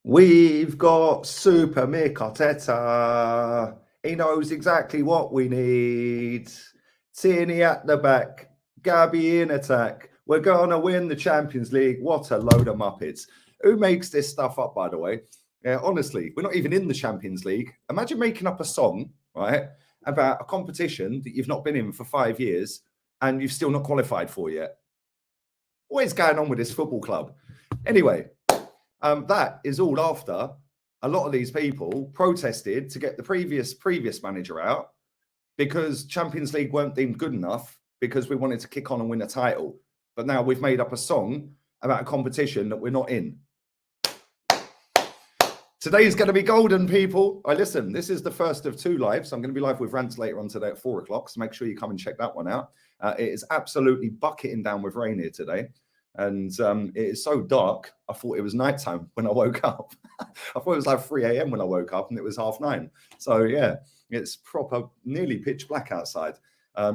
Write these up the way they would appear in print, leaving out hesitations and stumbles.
We've got Super Mick Arteta. He knows exactly what we need. Tierney at the back, Gabby in attack. We're going to win the Champions League. What a load of Muppets. Who makes this stuff up, by the way? Honestly, we're not even in the Champions League. Imagine making up a song, right, about a competition that you've not been in for 5 years and you've still not qualified for yet. What is going on with this football club? Anyway, that is all after a lot of these people protested to get the previous manager out because Champions League weren't deemed good enough because we wanted to kick on and win a title. But now we've made up a song about a competition that we're not in. Today is going to be golden, people. Listen, this is the first of 2 lives. I'm going to be live with rants later on today at 4 o'clock. So make sure you come and check that one out. It is absolutely bucketing down with rain here today. And it is so dark, I thought it was nighttime when I woke up. I thought it was like 3 a.m. when I woke up and it was 9:30. So yeah, it's proper, nearly pitch black outside.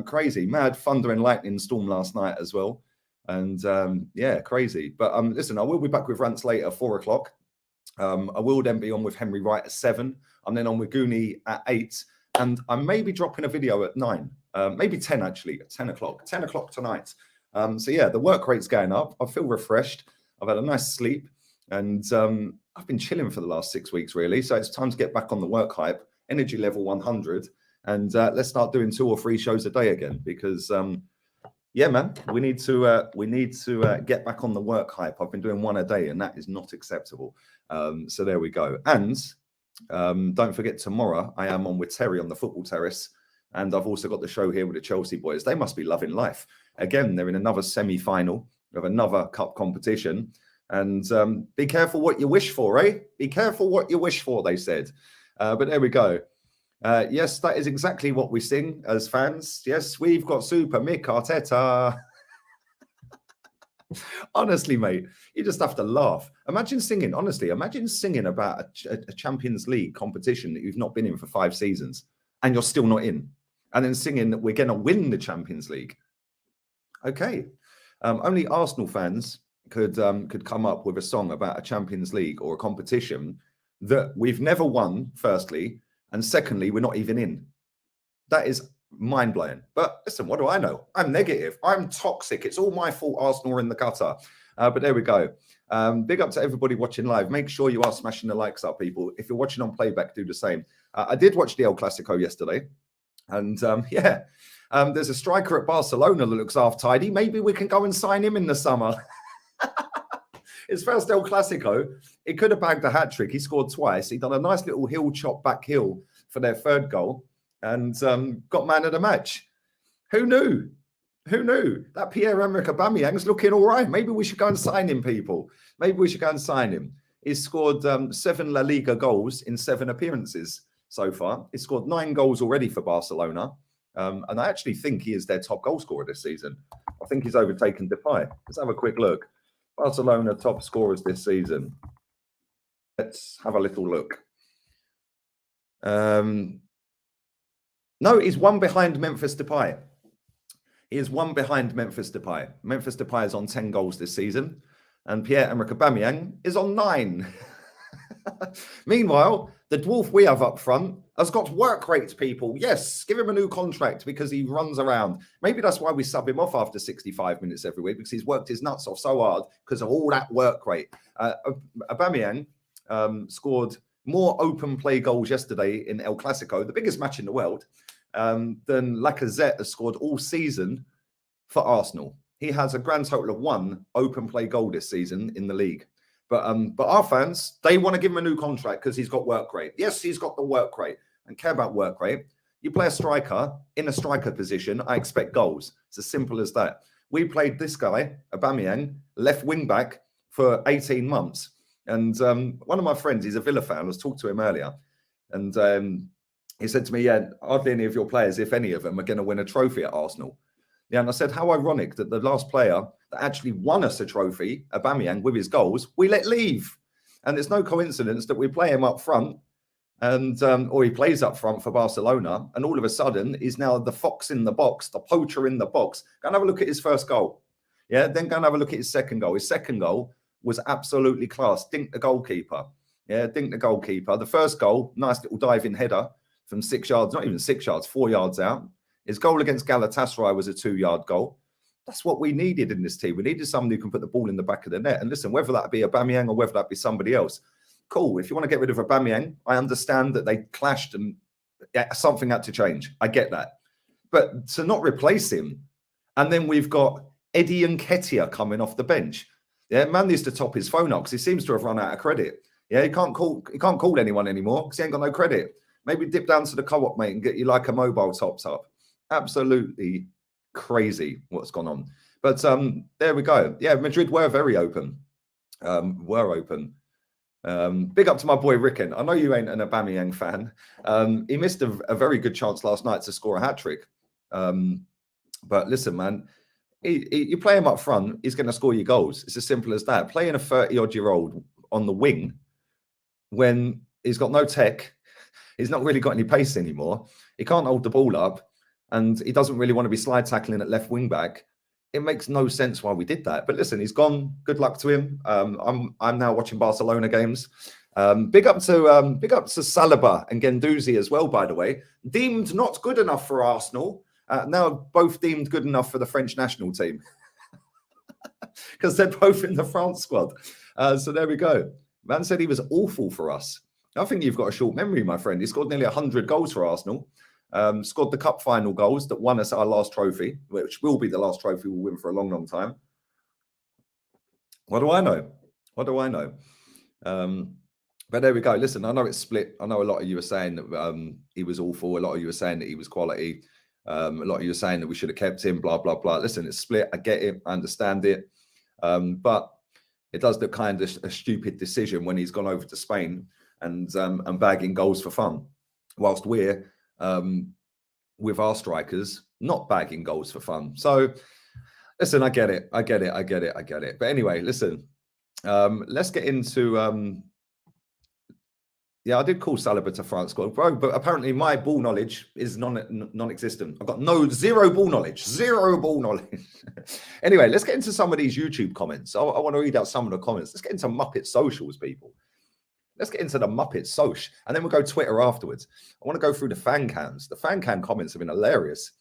Crazy, mad thunder and lightning storm last night as well. And yeah, crazy. But listen, I will be back with rants later at 4 o'clock. I will then be on with Henry Wright at 7. I'm then on with Goonie at 8. And I may be dropping a video at 9, maybe 10 actually, at 10 o'clock, 10 o'clock tonight. So yeah, the work rate's going up. I feel refreshed. I've had a nice sleep and I've been chilling for the last 6 weeks really. So it's time to get back on the work hype, energy level 100. And let's start doing 2 or 3 shows a day again because yeah, man, we need to get back on the work hype. I've been doing 1 a day and that is not acceptable. So there we go. And don't forget, tomorrow I am on with Terry on the football terrace. And I've also got the show here with the Chelsea boys. They must be loving life. Again, they're in another semi-final of another cup competition. And be careful what you wish for, eh? Be careful what you wish for, they said. But there we go. Yes, that is exactly what we sing as fans. Yes, we've got Super Mick Arteta. Honestly, mate, you just have to laugh. Imagine singing, honestly, imagine singing about a Champions League competition that you've not been in for 5 seasons and you're still not in. And then singing that we're going to win the Champions League. Okay. Only Arsenal fans could come up with a song about a Champions League or a competition that we've never won, firstly, and secondly, we're not even in. That is mind-blowing. But listen, what do I know? I'm negative. I'm toxic. It's all my fault Arsenal are in the gutter. But there we go. Big up to everybody watching live. Make sure you are smashing the likes up, people. If you're watching on playback, do the same. I did watch the El Clasico yesterday. And yeah, there's a striker at Barcelona that looks half tidy. Maybe we can go and sign him in the summer. His first El Clasico, he could have bagged a hat-trick. He scored twice. He done a nice little heel chop back heel for their 3rd goal and got man of the match. Who knew? Who knew? That Pierre-Emerick Aubameyang's looking all right. Maybe we should go and sign him, people. Maybe we should go and sign him. He's scored 7 La Liga goals in 7 appearances so far. He's scored 9 goals already for Barcelona. And I actually think he is their top goal scorer this season. I think he's overtaken Depay. Let's have a quick look. Barcelona top scorers this season. Let's have a little look. No, he's 1 behind Memphis Depay. He is 1 behind Memphis Depay. Memphis Depay is on 10 goals this season. And Pierre-Emerick Aubameyang is on 9. Meanwhile, the dwarf we have up front has got work rate, people. Yes, give him a new contract because he runs around. Maybe that's why we sub him off after 65 minutes every week, because he's worked his nuts off so hard because of all that work rate. Aubameyang scored more open play goals yesterday in El Clasico, the biggest match in the world, than Lacazette has scored all season for Arsenal. He has a grand total of 1 open play goal this season in the league. But our fans, they want to give him a new contract because he's got work rate. Yes, he's got the work rate. And care about work rate. You play a striker in a striker position, I expect goals. It's as simple as that. We played this guy, Aubameyang, left wing back for 18 months. And one of my friends, he's a Villa fan, I was talking to him earlier. And he said to me, yeah, hardly any of your players, if any of them, are going to win a trophy at Arsenal. Yeah, and I said, how ironic that the last player that actually won us a trophy, Aubameyang, with his goals, we let leave. And it's no coincidence that we play him up front, and or he plays up front for Barcelona, and all of a sudden he's now the fox in the box, the poacher in the box. Go and have a look at his first goal. Yeah, then go and have a look at his second goal. His second goal was absolutely class. Dink the goalkeeper. Yeah, dink the goalkeeper. The first goal, nice little diving header from 6 yards, not even 6 yards, 4 yards out. His goal against Galatasaray was a 2-yard goal. That's what we needed in this team. We needed somebody who can put the ball in the back of the net. And listen, whether that be Aubameyang or whether that be somebody else, cool. If you want to get rid of Aubameyang, I understand that they clashed and something had to change. I get that. But to not replace him, and then we've got Eddie Nketiah coming off the bench. Yeah, man needs to top his phone up because he seems to have run out of credit. Yeah, he can't call anyone anymore because he ain't got no credit. Maybe dip down to the co-op, mate, and get you like a mobile tops up. Absolutely crazy what's gone on. But there we go. Yeah, Madrid were very open. Big up to my boy Ricken. I know you ain't an Aubameyang fan. He missed a very good chance last night to score a hat-trick. But listen, man, you play him up front, he's going to score you goals. It's as simple as that. Playing a 30-odd-year-old on the wing when he's got no tech, he's not really got any pace anymore, he can't hold the ball up, and he doesn't really want to be slide tackling at left wing back. It makes no sense why we did that. But listen, he's gone. Good luck to him. I'm now watching Barcelona games. Big up to Saliba and Guendouzi as well, by the way. Deemed not good enough for Arsenal. Now both deemed good enough for the French national team. Because they're both in the France squad. So there we go. Man said he was awful for us. I think you've got a short memory, my friend. He scored nearly 100 goals for Arsenal. Scored the cup final goals that won us our last trophy, which will be the last trophy we'll win for a long, long time. What do I know? What do I know? But there we go. Listen, I know it's split. I know a lot of you are saying that he was awful. A lot of you are saying that he was quality. A lot of you are saying that we should have kept him, blah, blah, blah. Listen, it's split. I get it. I understand it. But it does look kind of a stupid decision when he's gone over to Spain and bagging goals for fun, whilst we're with our strikers not bagging goals for fun. So listen, I get it. But anyway, listen, let's get into yeah, I did call Saliba to France squad, bro, but apparently my ball knowledge is non-existent. I've got zero ball knowledge. Anyway, let's get into some of these YouTube comments. I want to read out some of the comments. Let's get into Muppet socials, people. Let's get into the Muppet Soch, and then we'll go Twitter afterwards. I want to go through the fan cams. The fan cam comments have been hilarious.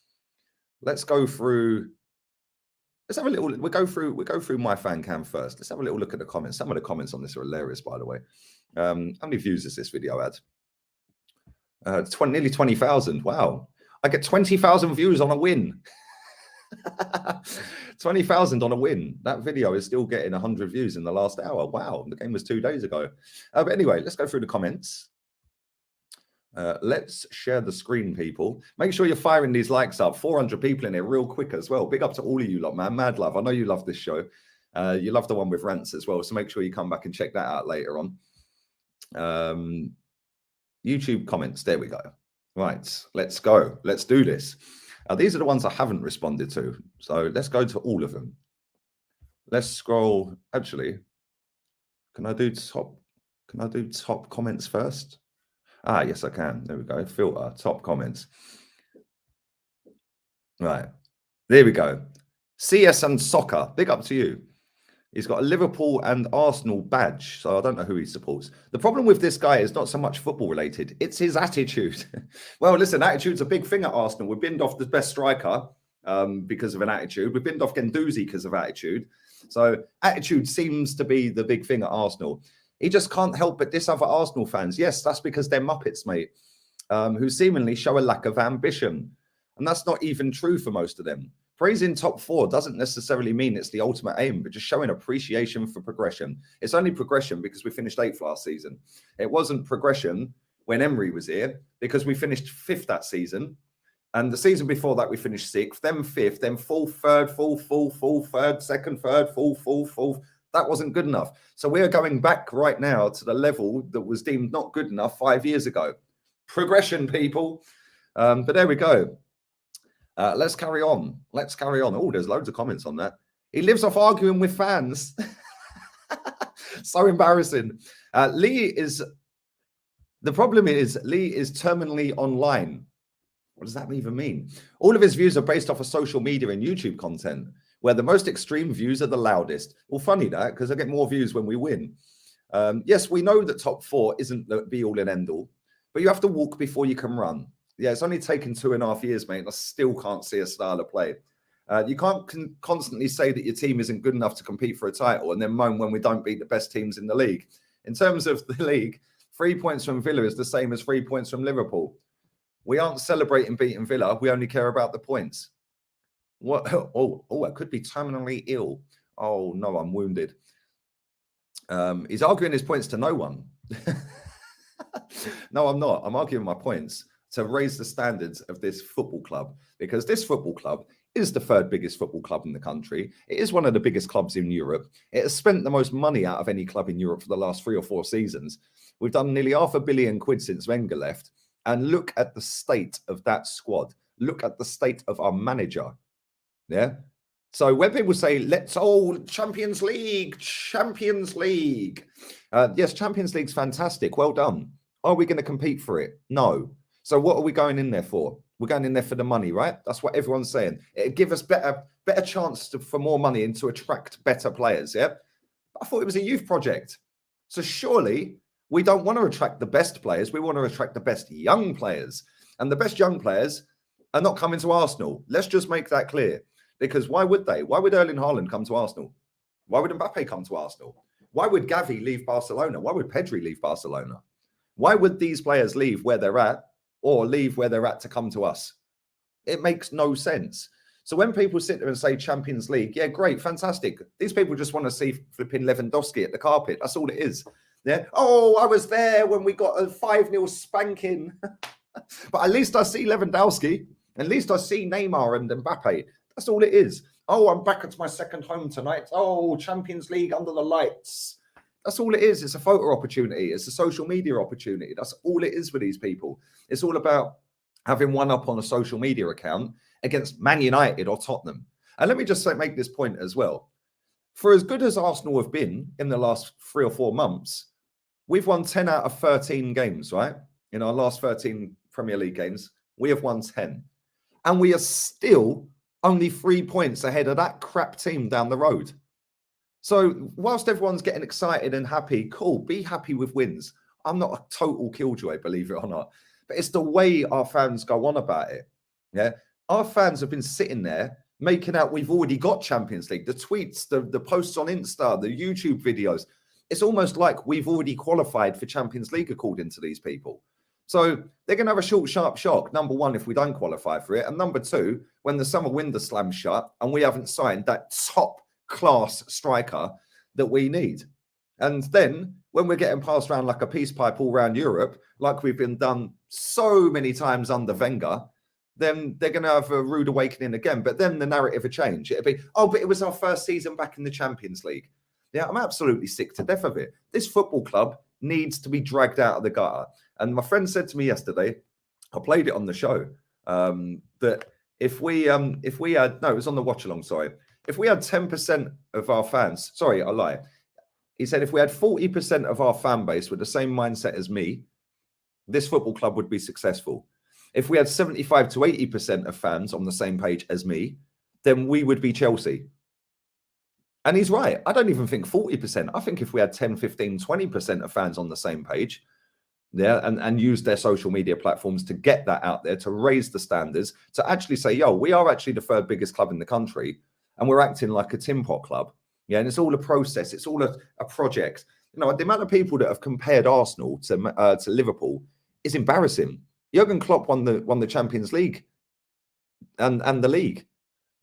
Let's go through. Let's have a little. We'll go through my fan cam first. Let's have a little look at the comments. Some of the comments on this are hilarious, by the way. How many views has this video had? Nearly 20,000. Wow, I get 20,000 views on a win. 20,000 on a win. That video is still getting 100 views in the last hour. Wow, the game was 2 days ago. But anyway, let's go through the comments. Let's share the screen, people. Make sure you're firing these likes up. 400 people in here real quick as well. Big up to all of you lot, man. Mad love. I know you love this show. You love the one with rants as well. So make sure you come back and check that out later on. YouTube comments. There we go. Right, let's go. Let's do this. These are the ones I haven't responded to. So let's go to all of them. Let's scroll. Actually, can I do top comments first? Yes, I can. There we go. Filter, top comments. Right. There we go. CS and Soccer. Big up to you. He's got a Liverpool and Arsenal badge, so I don't know who he supports. The problem with this guy is not so much football related, it's his attitude. Well, listen, attitude's a big thing at Arsenal. We binned off the best striker because of an attitude. We binned off Guendouzi because of attitude. So attitude seems to be the big thing at Arsenal. He just can't help but diss other Arsenal fans. Yes, that's because they're Muppets, mate, who seemingly show a lack of ambition. And that's not even true for most of them. Praising top four doesn't necessarily mean it's the ultimate aim, but just showing appreciation for progression. It's only progression because we finished 8th last season. It wasn't progression when Emery was here because we finished 5th that season. And the season before that, we finished 6th, then 5th, then 4th, 3rd, 4th, 4th, 4th, 3rd, 2nd, 3rd, 4th, 4th, 4th. That wasn't good enough. So we are going back right now to the level that was deemed not good enough 5 years ago. Progression, people. But there we go. Let's carry on. Let's carry on. Oh, there's loads of comments on that. He lives off arguing with fans. So embarrassing. The problem is Lee is terminally online. What does that even mean? All of his views are based off of social media and YouTube content, where the most extreme views are the loudest. Well, funny that, because I get more views when we win. Yes, we know that top 4 isn't the be all and end all, but you have to walk before you can run. Yeah, it's only taken 2.5 years, mate. I still can't see a style of play. You can't constantly say that your team isn't good enough to compete for a title and then moan when we don't beat the best teams in the league. In terms of the league, 3 points from Villa is the same as 3 points from Liverpool. We aren't celebrating beating Villa. We only care about the points. What? Oh, I could be terminally ill. Oh, no, I'm wounded. He's arguing his points to no one. No, I'm not. I'm arguing my points to raise the standards of this football club, because this football club is the 3rd biggest football club in the country. It is one of the biggest clubs in Europe. It has spent the most money out of any club in Europe for the last 3 or 4 seasons. We've done nearly £500 million since Wenger left. And look at the state of that squad. Look at the state of our manager. Yeah. So when people say, let's all Champions League. Yes, Champions League's fantastic. Well done. Are we going to compete for it? No. So what are we going in there for? We're going in there for the money, right? That's what everyone's saying. It'd give us better chance for more money and to attract better players, yeah? I thought it was a youth project. So surely we don't want to attract the best players. We want to attract the best young players. And the best young players are not coming to Arsenal. Let's just make that clear. Because why would they? Why would Erling Haaland come to Arsenal? Why would Mbappe come to Arsenal? Why would Gavi leave Barcelona? Why would Pedri leave Barcelona? Why would these players leave where they're at or leave where they're at to come to us? It makes no sense. So when people sit there and say Champions League, yeah, great, fantastic. These people just want to see flipping Lewandowski at the carpet. That's all it is. Yeah. Oh, I was there when we got a 5-0 spanking. But at least I see Lewandowski. At least I see Neymar and Mbappe. That's all it is. Oh, I'm back at my second home tonight. Oh, Champions League under the lights. That's all it is. It's a photo opportunity. It's a social media opportunity. That's all it is for these people. It's all about having one up on a social media account against Man United or Tottenham. And let me just make this point as well. For as good as Arsenal have been in the last 3 or 4 months, we've won 10 out of 13 games, right? In our last 13 Premier League games, we have won 10. And we are still only 3 points ahead of that crap team down the road. So whilst everyone's getting excited and happy, cool, be happy with wins. I'm not a total killjoy, believe it or not. But it's the way our fans go on about it. Yeah, our fans have been sitting there making out we've already got Champions League. The tweets, the posts on Insta, the YouTube videos. It's almost like we've already qualified for Champions League according to these people. So they're going to have a short, sharp shock. Number one, if we don't qualify for it. And number two, when the summer window slams shut and we haven't signed that top class striker that we need. And then when we're getting passed around like a peace pipe all around Europe, like we've been done so many times under Wenger, then they're going to have a rude awakening again. But then the narrative will change. It'll be, oh, but it was our first season back in the Champions League. Yeah, I'm absolutely sick to death of it. This football club needs to be dragged out of the gutter. And my friend said to me yesterday, I played it on the show, that if we had, no, it was on the watch along, sorry. If we had 10% of our fans, sorry, I lie. He said, if we had 40% of our fan base with the same mindset as me, this football club would be successful. If we had 75 to 80% of fans on the same page as me, then we would be Chelsea. And he's right. I don't even think 40%. I think if we had 10, 15, 20% of fans on the same page, yeah, and use their social media platforms to get that out there, to raise the standards, to actually say, yo, we are actually the third biggest club in the country, and we're acting like a tin pot club. Yeah, and it's all a process. It's all a project. You know, the amount of people that have compared Arsenal to Liverpool is embarrassing. Jurgen Klopp won the Champions League and the league,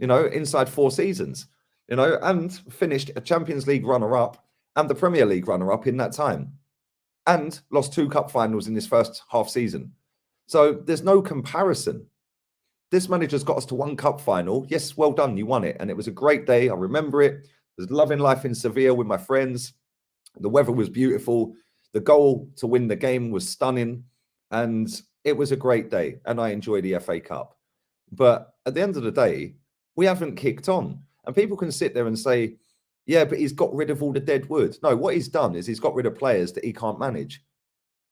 you know, inside 4 seasons, you know, and finished a Champions League runner-up and the Premier League runner-up in that time, and lost 2 cup finals in his first half season. So there's no comparison. This manager's got us to 1 cup final. Yes, well done, you won it. And it was a great day. I remember it. I was loving life in Seville with my friends. The weather was beautiful. The goal to win the game was stunning. And it was a great day. And I enjoyed the FA Cup. But at the end of the day, we haven't kicked on. And people can sit there and say, yeah, but he's got rid of all the dead wood. No, what he's done is he's got rid of players that he can't manage.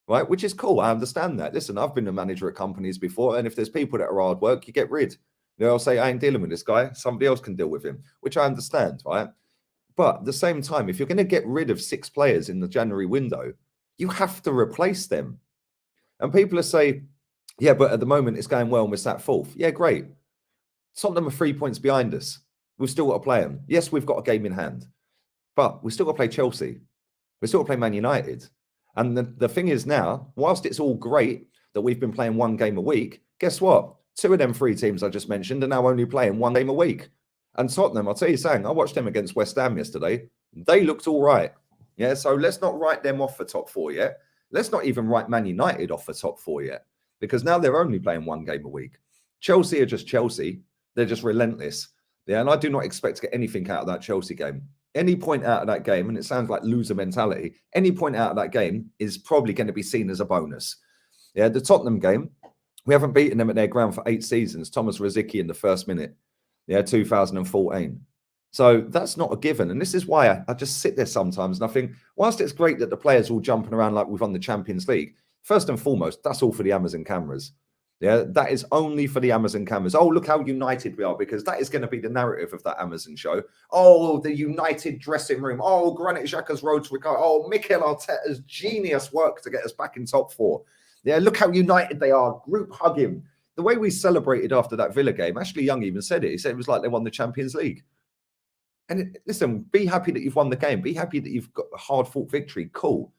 Right? Which is cool. I understand that. Listen, I've been a manager at companies before. And if there's people that are hard work, you get rid. You know, I'll say, I ain't dealing with this guy. Somebody else can deal with him, which I understand, right? But at the same time, if you're going to get rid of 6 players in the January window, you have to replace them. And people are saying, yeah, but at the moment it's going well and we're sat 4th. Yeah, great. Tottenham are 3 points behind us. We've still got to play them. Yes, we've got a game in hand, but we've still got to play Chelsea. We've still got to play Man United. And the thing is now, whilst it's all great that we've been playing 1 game a week, guess what? 2 of them 3 teams I just mentioned are now only playing 1 game a week. And Tottenham, I'll tell you something, I watched them against West Ham yesterday. They looked all right. Yeah, so let's not write them off for top 4 yet. Let's not even write Man United off for top 4 yet, because now they're only playing 1 game a week. Chelsea are just Chelsea. They're just relentless. Yeah, and I do not expect to get anything out of that Chelsea game. Any point out of that game, and it sounds like loser mentality, any point out of that game is probably going to be seen as a bonus. Yeah, the Tottenham game, we haven't beaten them at their ground for 8 seasons. Thomas Rosicky in the first minute. Yeah, 2014. So that's not a given. And this is why I just sit there sometimes and I think, whilst it's great that the players are all jumping around like we've won the Champions League, first and foremost, that's all for the Amazon cameras. Yeah, that is only for the Amazon cameras. Oh, look how united we are, because that is going to be the narrative of that Amazon show. Oh, the united dressing room. Oh, Granit Xhaka's road to recovery. Oh, Mikhail Arteta's genius work to get us back in top 4. Yeah, look how united they are. Group hugging. The way we celebrated after that Villa game, Ashley Young even said it. He said it was like they won the Champions League. And listen, be happy that you've won the game. Be happy that you've got a hard-fought victory. Cool.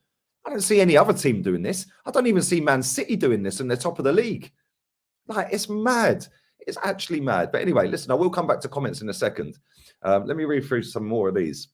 I don't see any other team doing this. I don't even see Man City doing this, and they're top of the league. Like, it's mad. It's actually mad. But anyway, listen, I will come back to comments in a second. Let me read through some more of these.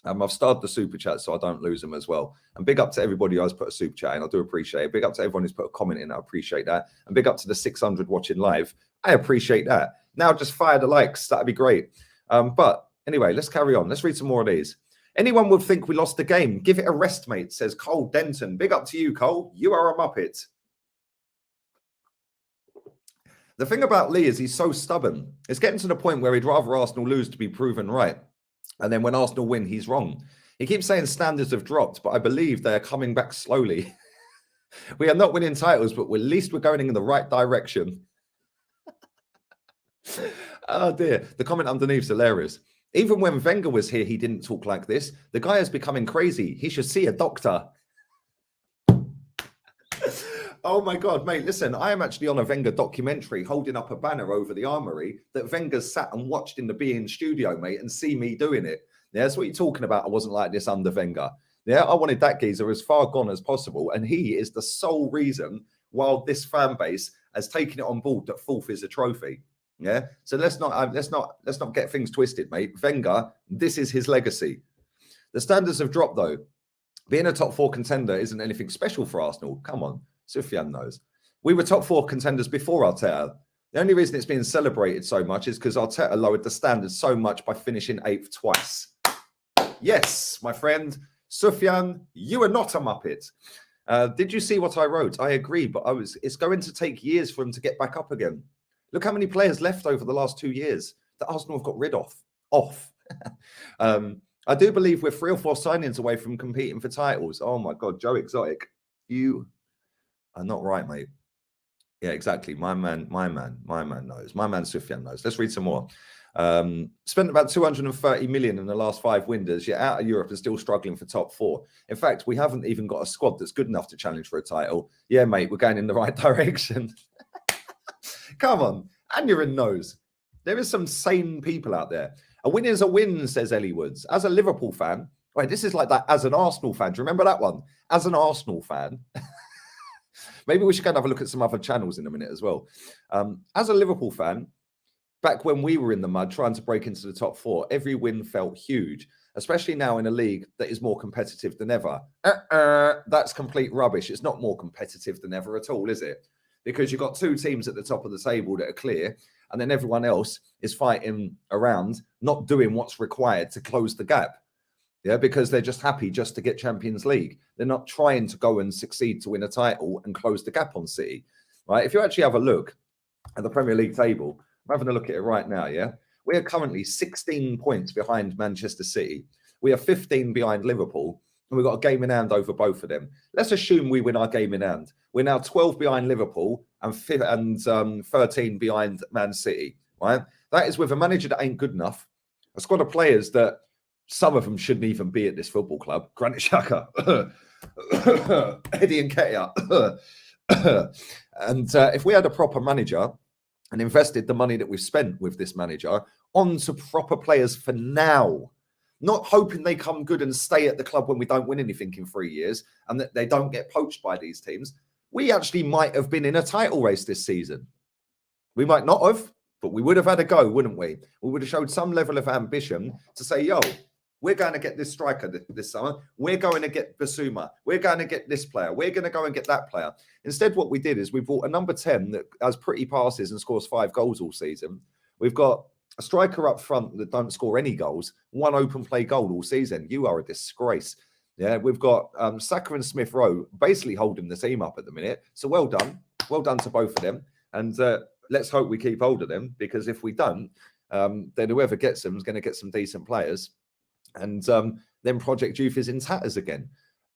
I've started the super chat so I don't lose them as well. And big up to everybody who has put a super chat in. I do appreciate it. Big up to everyone who's put a comment in. I appreciate that. And big up to the 600 watching live. I appreciate that. Now just fire the likes. That'd be great. But anyway, let's carry on. Let's read some more of these. Anyone would think we lost the game. Give it a rest, mate, says Cole Denton. Big up to you, Cole. You are a Muppet. The thing about Lee is he's so stubborn. It's getting to the point where he'd rather Arsenal lose to be proven right. And then when Arsenal win, he's wrong. He keeps saying standards have dropped, but I believe they are coming back slowly. We are not winning titles, but at least we're going in the right direction. Oh, dear. The comment underneath is hilarious. Even when Wenger was here, he didn't talk like this. The guy is becoming crazy. He should see a doctor. Oh, my God, mate, listen, I am actually on a Wenger documentary holding up a banner over the armory that Wenger sat and watched in the beIN studio, mate, and see me doing it. Yeah, that's what you're talking about. I wasn't like this under Wenger. Yeah, I wanted that geezer as far gone as possible, and he is the sole reason why this fan base has taken it on board that 4th is a trophy. Yeah, so let's not get things twisted, mate. Wenger, this is his legacy. The standards have dropped, though. Being a top 4 contender isn't anything special for Arsenal. Come on. Sufyan knows. We were top 4 contenders before Arteta. The only reason it's being celebrated so much is because Arteta lowered the standards so much by finishing 8th twice. Yes, my friend. Sufyan, you are not a Muppet. Did you see what I wrote? I agree, but it's going to take years for him to get back up again. Look how many players left over the last 2 years that Arsenal have got rid of. I do believe we're 3 or 4 signings away from competing for titles. Oh, my God, Joe Exotic. You are not right, mate. Yeah, exactly. My man knows. My man Sufyan knows. Let's read some more. Spent about 230 million in the last 5 windows, yet out of Europe and still struggling for top 4. In fact, we haven't even got a squad that's good enough to challenge for a title. Yeah, mate, we're going in the right direction. Come on. And you're in nose. There is some sane people out there. A win is a win, says Ellie Woods. As a Liverpool fan, right, this is like that as an Arsenal fan. Do you remember that one? As an Arsenal fan. Maybe we should go and have a look at some other channels in a minute as well. As a Liverpool fan, back when we were in the mud trying to break into the top 4, every win felt huge, especially now in a league that is more competitive than ever. That's complete rubbish. It's not more competitive than ever at all, is it? Because you've got 2 teams at the top of the table that are clear, and then everyone else is fighting around, not doing what's required to close the gap. Yeah, because they're just happy just to get Champions League. They're not trying to go and succeed to win a title and close the gap on City, right? If you actually have a look at the Premier League table, I'm having a look at it right now, yeah? We are currently 16 points behind Manchester City. We are 15 behind Liverpool, and we've got a game in hand over both of them. Let's assume we win our game in hand. We're now 12 behind Liverpool and 13 behind Man City, right? That is with a manager that ain't good enough, a squad of players that Some of them shouldn't even be at this football club. Granit Xhaka, Eddie Nketiah. And if we had a proper manager and invested the money that we've spent with this manager onto proper players for now, not hoping they come good and stay at the club when we don't win anything in 3 years and that they don't get poached by these teams, we actually might have been in a title race this season. We might not have, but we would have had a go, wouldn't we? We would have showed some level of ambition to say, yo, we're going to get this striker this summer. We're going to get Basuma. We're going to get this player. We're going to go and get that player. Instead, what we did is we bought a number 10 that has pretty passes and scores 5 goals all season. We've got a striker up front that don't score any goals, 1 open play goal all season. You are a disgrace. Yeah, we've got Saka and Smith Rowe basically holding the team up at the minute. So well done. Well done to both of them. And let's hope we keep hold of them, because if we don't, then whoever gets them is going to get some decent players. And then Project Youth is in tatters again.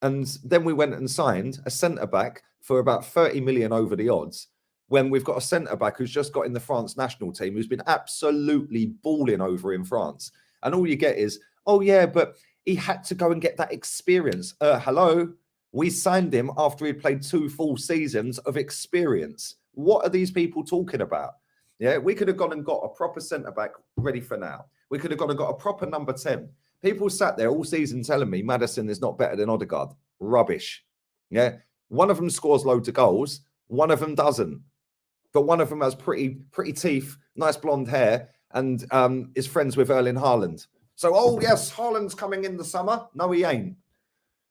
And then we went and signed a centre-back for about 30 million over the odds, when we've got a centre-back who's just got in the France national team, who's been absolutely balling over in France. And all you get is, oh yeah, but he had to go and get that experience. Hello? We signed him after he'd played 2 full seasons of experience. What are these people talking about? Yeah, we could have gone and got a proper centre-back ready for now. We could have gone and got a proper number 10. People sat there all season telling me Maddison is not better than Odegaard. Rubbish. Yeah, one of them scores loads of goals. One of them doesn't. But one of them has pretty teeth, nice blonde hair, and is friends with Erling Haaland. So, oh yes, Haaland's coming in the summer. No, he ain't.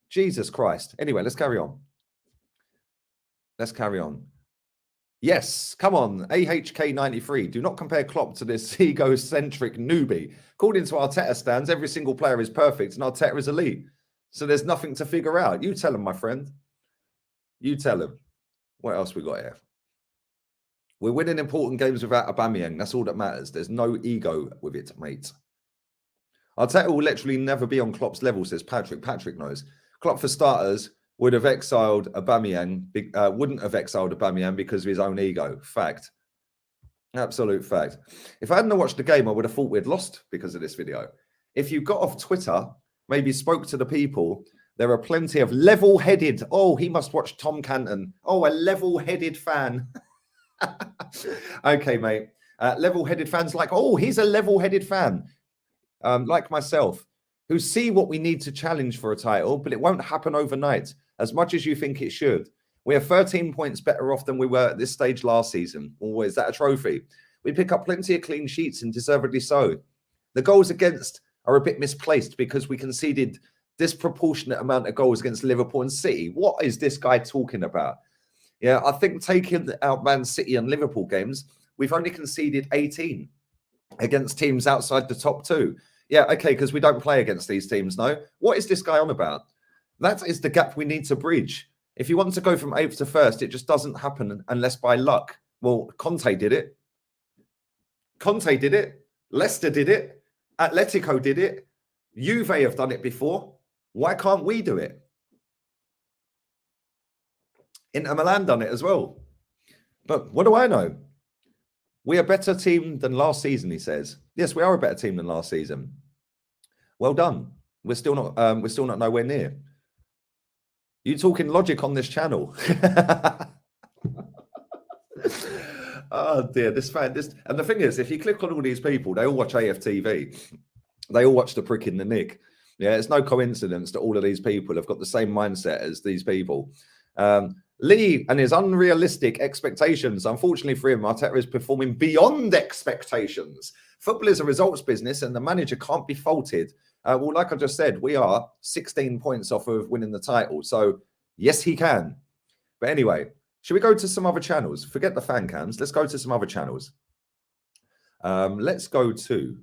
Jesus Christ. Anyway, let's carry on. Let's carry on. Yes, come on, AHK93. Do not compare Klopp to this egocentric newbie. According to Arteta stands, every single player is perfect and Arteta is elite. So there's nothing to figure out. You tell him, my friend. You tell him. What else we got here? We're winning important games without Aubameyang. That's all that matters. There's no ego with it, mate. Arteta will literally never be on Klopp's level, says Patrick. Patrick knows. Klopp, for starters, would have exiled Aubameyang, wouldn't have exiled Aubameyang because of his own ego. Fact. Absolute fact. If I hadn't watched the game, I would have thought we'd lost because of this video. If you got off Twitter, maybe spoke to the people, there are plenty of level-headed, oh, he must watch Tom Canton. Oh, a level-headed fan. Okay, mate. Level-headed fans like, oh, he's a level-headed fan. Like myself, who see what we need to challenge for a title, but it won't happen overnight, as much as you think it should. We are 13 points better off than we were at this stage last season. Or is that a trophy? We pick up plenty of clean sheets, and deservedly so. The goals against are a bit misplaced because we conceded disproportionate amount of goals against Liverpool and City. What is this guy talking about? Yeah, I think taking out Man City and Liverpool games, we've only conceded 18 against teams outside the top 2. Yeah, okay, because we don't play against these teams, no. What is this guy on about? That is the gap we need to bridge. If you want to go from 8th to 1st, it just doesn't happen unless by luck. Well, Conte did it. Conte did it. Leicester did it. Atletico did it. Juve have done it before. Why can't we do it? Inter Milan done it as well. But what do I know? We are a better team than last season, he says. Yes, we are a better team than last season. Well done. We're still not nowhere near. You talking logic on this channel? Oh dear, this and the thing is, if you click on all these people, they all watch AFTV. They all watch the prick in the nick. Yeah, it's no coincidence that all of these people have got the same mindset as these people. Lee and his unrealistic expectations. Unfortunately for him, Arteta is performing beyond expectations. Football is a results business and the manager can't be faulted. Well, like I just said, we are 16 points off of winning the title. So, yes, he can. But anyway, should we go to some other channels? Forget the fan cams. Let's go to some other channels. Let's go to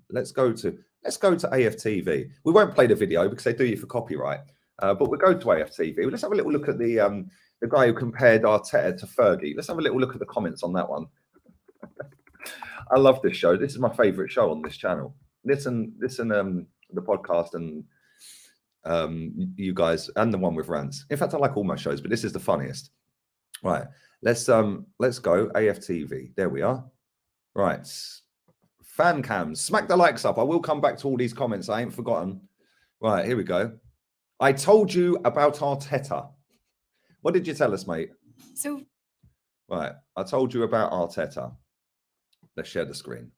AFTV. We won't play the video because they do you for copyright. But we'll go to AFTV. Let's have a little look at the guy who compared Arteta to Fergie. Let's have a little look at the comments on that one. I love this show. This is my favourite show on this channel. Listen, the podcast and you guys, and the one with rants. In fact, I like all my shows, but this is the funniest. Right, let's go AFTV. There we are. Right, fan cams. Smack the likes up. I will come back to all these comments. I ain't forgotten. Right, here we go. I told you about Arteta. What did you tell us, mate? So, right, I told you about Arteta. Let's share the screen.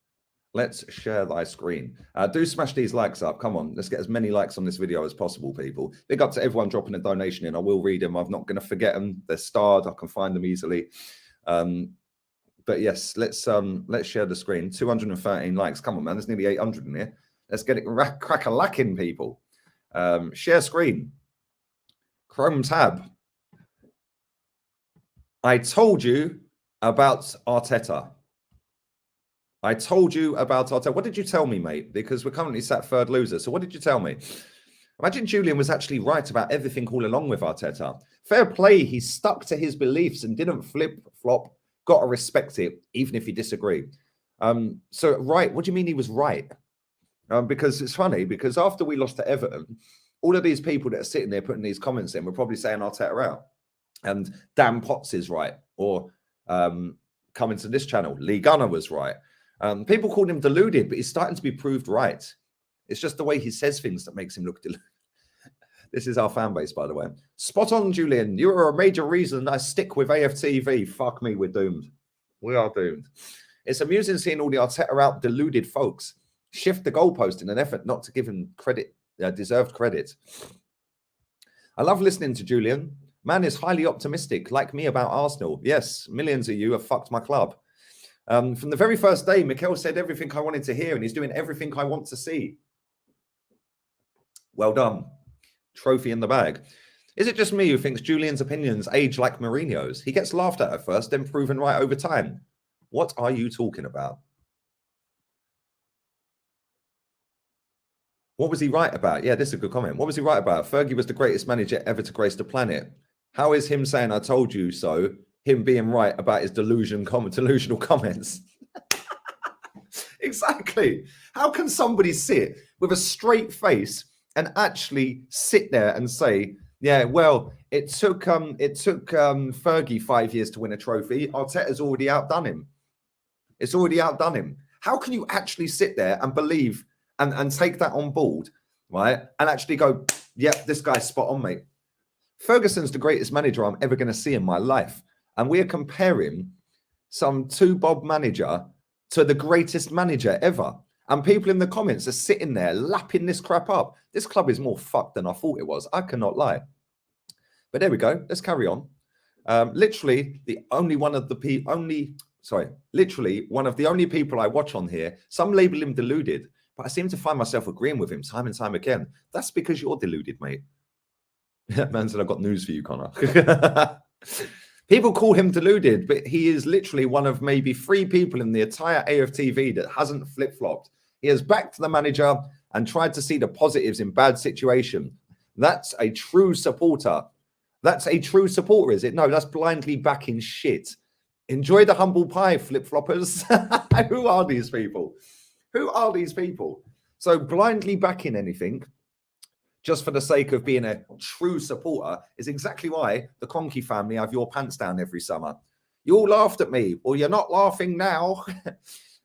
Let's share thy screen. Do smash these likes up. Come on, let's get as many likes on this video as possible, people. Big up to everyone dropping a donation in. I will read them. I'm not going to forget them. They're starred. I can find them easily. But yes, let's share the screen. 213 likes. Come on, man. There's nearly 800 in here. Let's get it crack-a-lacking, people. Share screen. Chrome tab. I told you about Arteta. I told you about Arteta. What did you tell me, mate? Because we're currently sat third loser. So what did you tell me? Imagine Julian was actually right about everything all along with Arteta. Fair play. He stuck to his beliefs and didn't flip-flop. Got to respect it, even if you disagree. So, right. What do you mean he was right? Because it's funny, because after we lost to Everton, all of these people that are sitting there putting these comments in were probably saying Arteta out. And Dan Potts is right. Or coming to this channel, Lee Gunner was right. People called him deluded, but he's starting to be proved right. It's just the way he says things that makes him look deluded. This is our fan base, by the way. Spot on, Julian. You are a major reason I stick with AFTV. Fuck me, we're doomed. We are doomed. It's amusing seeing all the Arteta out deluded folks shift the goalpost in an effort not to give him credit, deserved credit. I love listening to Julian. Man is highly optimistic, like me about Arsenal. Yes, millions of you have fucked my club. From the very first day, Mikhail said everything I wanted to hear, and he's doing everything I want to see. Well done. Trophy in the bag. Is it just me who thinks Julian's opinions age like Mourinho's? He gets laughed at first, then proven right over time. What are you talking about? What was he right about? Yeah, this is a good comment. What was he right about? Fergie was the greatest manager ever to grace the planet. How is him saying I told you so, him being right about his delusional comments? Exactly. How can somebody sit with a straight face and actually sit there and say, yeah, well, it took Fergie 5 years to win a trophy. Arteta's already outdone him. It's already outdone him. How can you actually sit there and believe and take that on board, right? And actually go, yep, this guy's spot on, mate. Ferguson's the greatest manager I'm ever going to see in my life. And we're comparing some two-bob manager to the greatest manager ever. And people in the comments are sitting there lapping this crap up. This club is more fucked than I thought it was. I cannot lie. But there we go. Let's carry on. Literally one of the only people I watch on here. Some label him deluded, but I seem to find myself agreeing with him time and time again. That's because you're deluded, mate. That man said, I've got news for you, Connor. People call him deluded, but he is literally one of maybe 3 people in the entire AFTV that hasn't flip-flopped. He has backed the manager and tried to see the positives in bad situation. That's a true supporter. That's a true supporter, is it? No, that's blindly backing shit. Enjoy the humble pie, flip-floppers. Who are these people? Who are these people? So blindly backing anything just for the sake of being a true supporter is exactly why the Kroenke family have your pants down every summer. You all laughed at me. Well, you're not laughing now.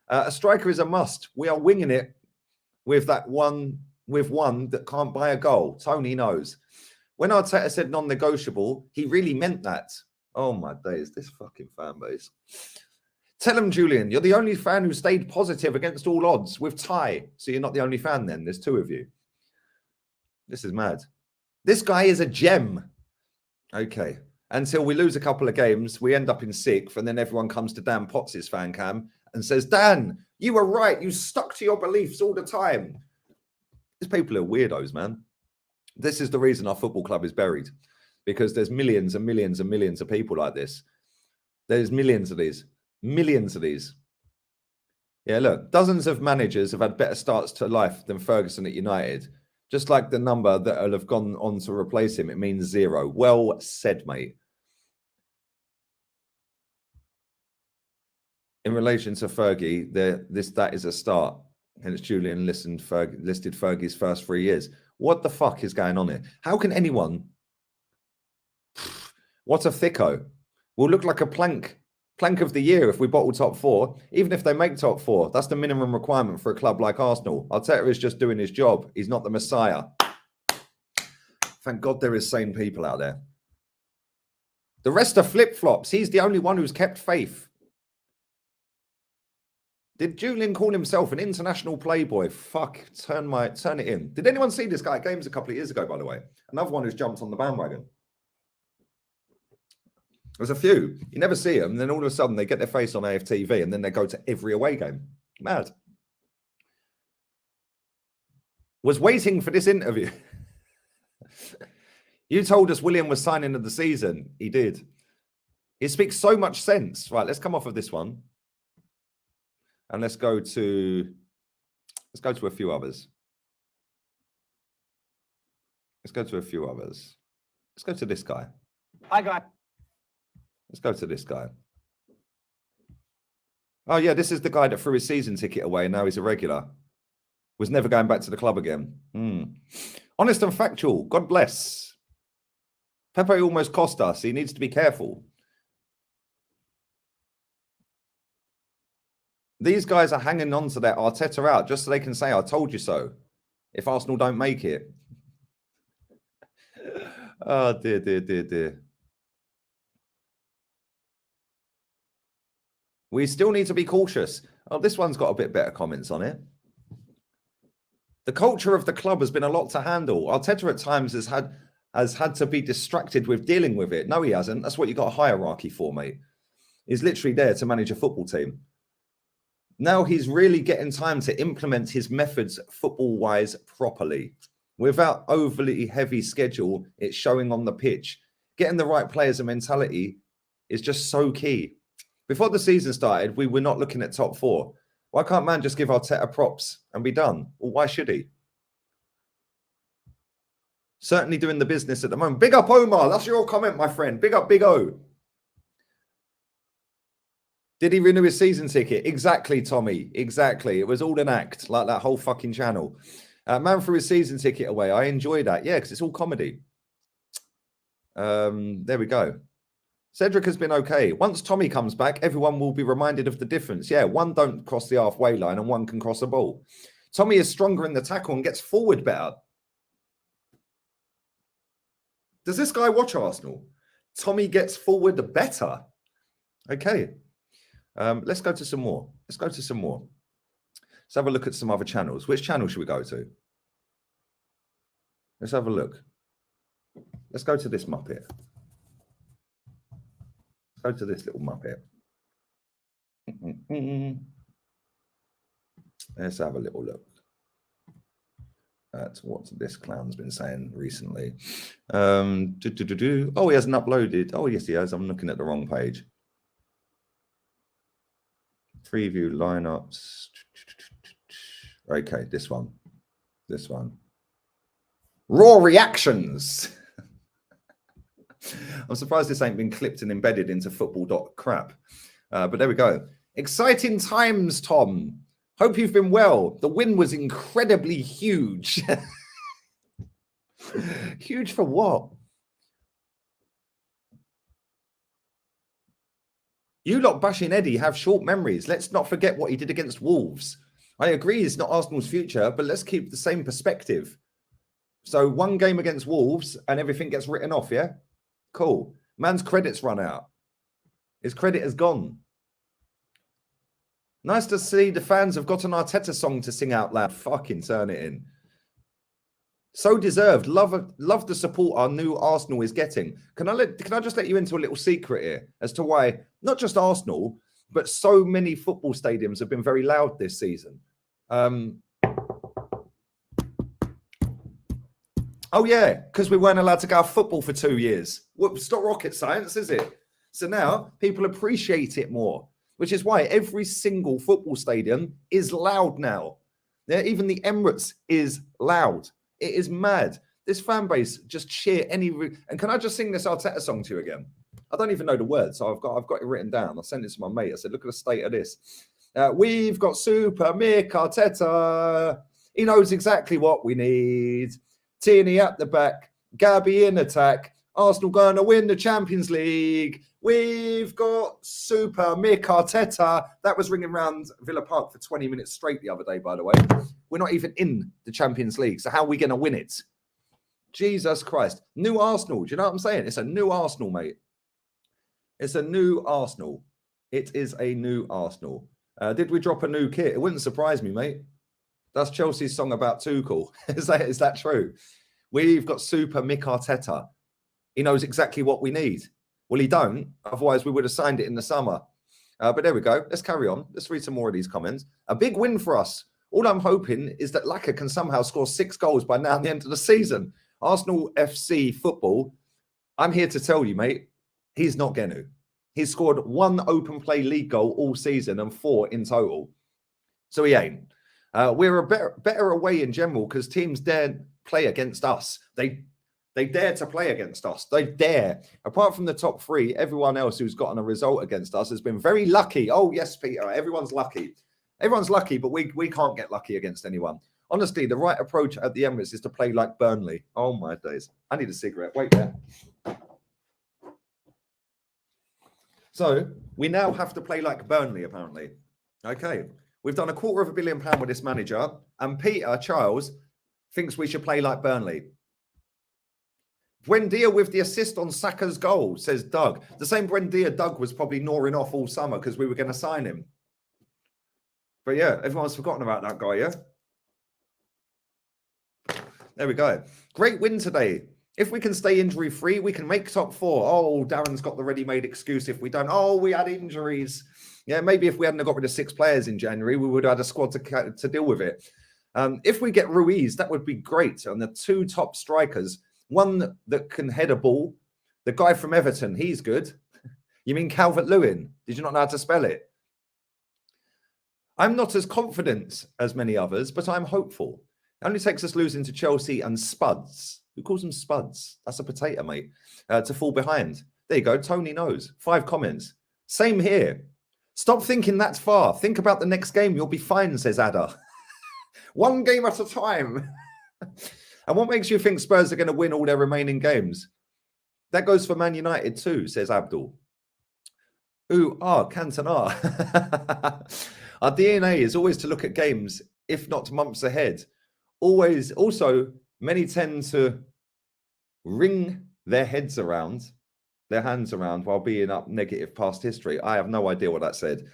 A striker is a must. We are winging it with one that can't buy a goal. Tony knows. When Arteta said non-negotiable, he really meant that. Oh my days, this fucking fan base. Tell him, Julian, you're the only fan who stayed positive against all odds with Ty. So you're not the only fan then. There's 2 of you. This is mad. This guy is a gem. Okay. Until we lose a couple of games, we end up in 6th, and then everyone comes to Dan Potts' fan cam and says, Dan, you were right. You stuck to your beliefs all the time. These people are weirdos, man. This is the reason our football club is buried, because there's millions and millions and millions of people like this. There's millions of these. Millions of these. Yeah, look, dozens of managers have had better starts to life than Ferguson at United. Just like the number that will have gone on to replace him, it means 0. Well said, mate. In relation to Fergie, that is a start. And it's Julian listed Fergie's first 3 years. What the fuck is going on here? How can anyone... What a thicko. We'll look like a plank of the year if we bottle top 4. Even if they make top 4, that's the minimum requirement for a club like Arsenal. Arteta is just doing his job. He's not the Messiah. Thank God there is sane people out there. The rest are flip-flops. He's the only one who's kept faith. Did Julian call himself an international playboy? Fuck, turn it in. Did anyone see this guy at games a couple of years ago, by the way? Another one who's jumped on the bandwagon. There's a few. You never see them. And then all of a sudden they get their face on AFTV and then they go to every away game. Mad. Was waiting for this interview. You told us William was signing of the season. He did. He speaks so much sense. Right, let's come off of this one. And let's go to a few others. Let's go to a few others. Let's go to this guy. Hi, guy. Let's go to this guy. Oh, yeah, this is the guy that threw his season ticket away and now he's a regular. Was never going back to the club again. Honest and factual. God bless. Pepe almost cost us. He needs to be careful. These guys are hanging on to their Arteta out just so they can say, I told you so, if Arsenal don't make it. Oh, dear, dear, dear, dear. We still need to be cautious. Oh, this one's got a bit better comments on it. The culture of the club has been a lot to handle. Arteta at times has had to be distracted with dealing with it. No, he hasn't. That's what you got a hierarchy for, mate. He's literally there to manage a football team. Now he's really getting time to implement his methods football-wise properly. Without overly heavy schedule, it's showing on the pitch. Getting the right players and mentality is just so key. Before the season started, we were not looking at top 4. Why can't man just give Arteta props and be done? Or why should he? Certainly doing the business at the moment. Big up, Omar. That's your comment, my friend. Big up, Big O. Did he renew his season ticket? Exactly, Tommy. Exactly. It was all an act, like that whole fucking channel. Man threw his season ticket away. I enjoy that. Yeah, because it's all comedy. There we go. Cedric has been okay. Once Tommy comes back, everyone will be reminded of the difference. Yeah, one don't cross the halfway line and one can cross a ball. Tommy is stronger in the tackle and gets forward better. Does this guy watch Arsenal? Tommy gets forward better. Okay. Let's go to some more. Let's go to some more. Let's have a look at some other channels. Which channel should we go to? Let's have a look. Let's go to this Muppet. Let's go to this little Muppet. Let's have a little look at what this clown's been saying recently. Oh, he hasn't uploaded. Oh, yes, he has. I'm looking at the wrong page. Preview lineups. Okay, this one. This one. Raw reactions. I'm surprised this ain't been clipped and embedded into football.crap. But there we go. Exciting times, Tom. Hope you've been well. The win was incredibly huge. Huge for what? You lot bashing Eddie have short memories. Let's not forget what he did against Wolves. I agree it's not Arsenal's future, but let's keep the same perspective. So one game against Wolves and everything gets written off, yeah? Cool. Man's credits run out. His credit has gone. Nice to see the fans have got an Arteta song to sing out loud. Fucking turn it in. So deserved. Love the support our new Arsenal is getting. Can I just let you into a little secret here as to why not just Arsenal, but so many football stadiums have been very loud this season? Oh yeah, because we weren't allowed to go football for 2 years. Well, it's not rocket science, is it? So now people appreciate it more, which is why every single football stadium is loud now. Yeah, even the Emirates is loud. It is mad. This fan base just cheer any. And can I just sing this Arteta song to you again? I don't even know the words, so I've got it written down. I sent it to my mate. I said, "Look at the state of this. We've got Super Mick Arteta. He knows exactly what we need. Tierney at the back, Gabby in attack. Arsenal going to win the Champions League. We've got Super Mick Arteta." That was ringing around Villa Park for 20 minutes straight the other day, by the way. We're not even in the Champions League, so how are we going to win it? Jesus Christ. New Arsenal. Do you know what I'm saying? It's a new Arsenal, mate. It's a new Arsenal. It is a new Arsenal. Did we drop a new kit? It wouldn't surprise me, mate. That's Chelsea's song about Tuchel. Is that true? We've got super Mick Arteta. He knows exactly what we need. Well, he don't. Otherwise, we would have signed it in the summer. But there we go. Let's carry on. Let's read some more of these comments. A big win for us. All I'm hoping is that Laka can somehow score 6 goals by now at the end of the season. Arsenal FC football, I'm here to tell you, mate, he's not going to. He's scored 1 open play league goal all season and 4 in total. So he ain't. We're a better away in general because teams dare play against us. They dare to play against us. They dare. Apart from the top 3, everyone else who's gotten a result against us has been very lucky. Oh, yes, Peter. Everyone's lucky. Everyone's lucky, but we can't get lucky against anyone. Honestly, the right approach at the Emirates is to play like Burnley. Oh, my days. I need a cigarette. Wait there. So we now have to play like Burnley, apparently. Okay. We've done £250 million with this manager, and Peter Charles thinks we should play like Burnley. Buendia with the assist on Saka's goal, says Doug. The same Buendia Doug was probably gnawing off all summer because we were going to sign him. But yeah, everyone's forgotten about that guy, yeah? There we go. Great win today. If we can stay injury-free, we can make top 4. Oh, Darren's got the ready-made excuse if we don't. Oh, we had injuries. Yeah, maybe if we hadn't got rid of 6 players in January, we would have had a squad to deal with it. If we get Ruiz, that would be great. And the 2 top strikers, one that can head a ball. The guy from Everton, he's good. You mean Calvert-Lewin? Did you not know how to spell it? I'm not as confident as many others, but I'm hopeful. It only takes us losing to Chelsea and Spuds. Who calls them Spuds? That's a potato, mate. To fall behind. There you go. Tony knows. 5 comments. Same here. Stop thinking that's far. Think about the next game. You'll be fine, says Ada. 1 game at a time. And what makes you think Spurs are going to win all their remaining games? That goes for Man United too, says Abdul. Ooh, Cantona. Our DNA is always to look at games, if not months ahead. Always. Also, many tend to wring their hands around while being up negative past history. I have no idea what that said.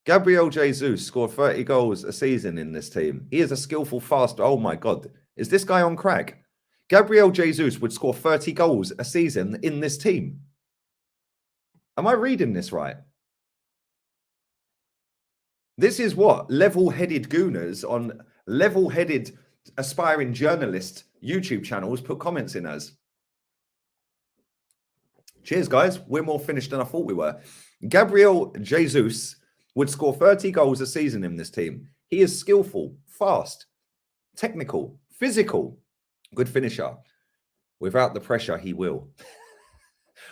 Gabriel Jesus scored 30 goals a season in this team. He is a skillful, fast. Oh my God. Is this guy on crack? Gabriel Jesus would score 30 goals a season in this team. Am I reading this right? This is what level-headed gooners on level-headed aspiring journalist YouTube channels put comments in as. Cheers, guys. We're more finished than I thought we were. Gabriel Jesus would score 30 goals a season in this team. He is skillful, fast, technical, physical, good finisher. Without the pressure, he will.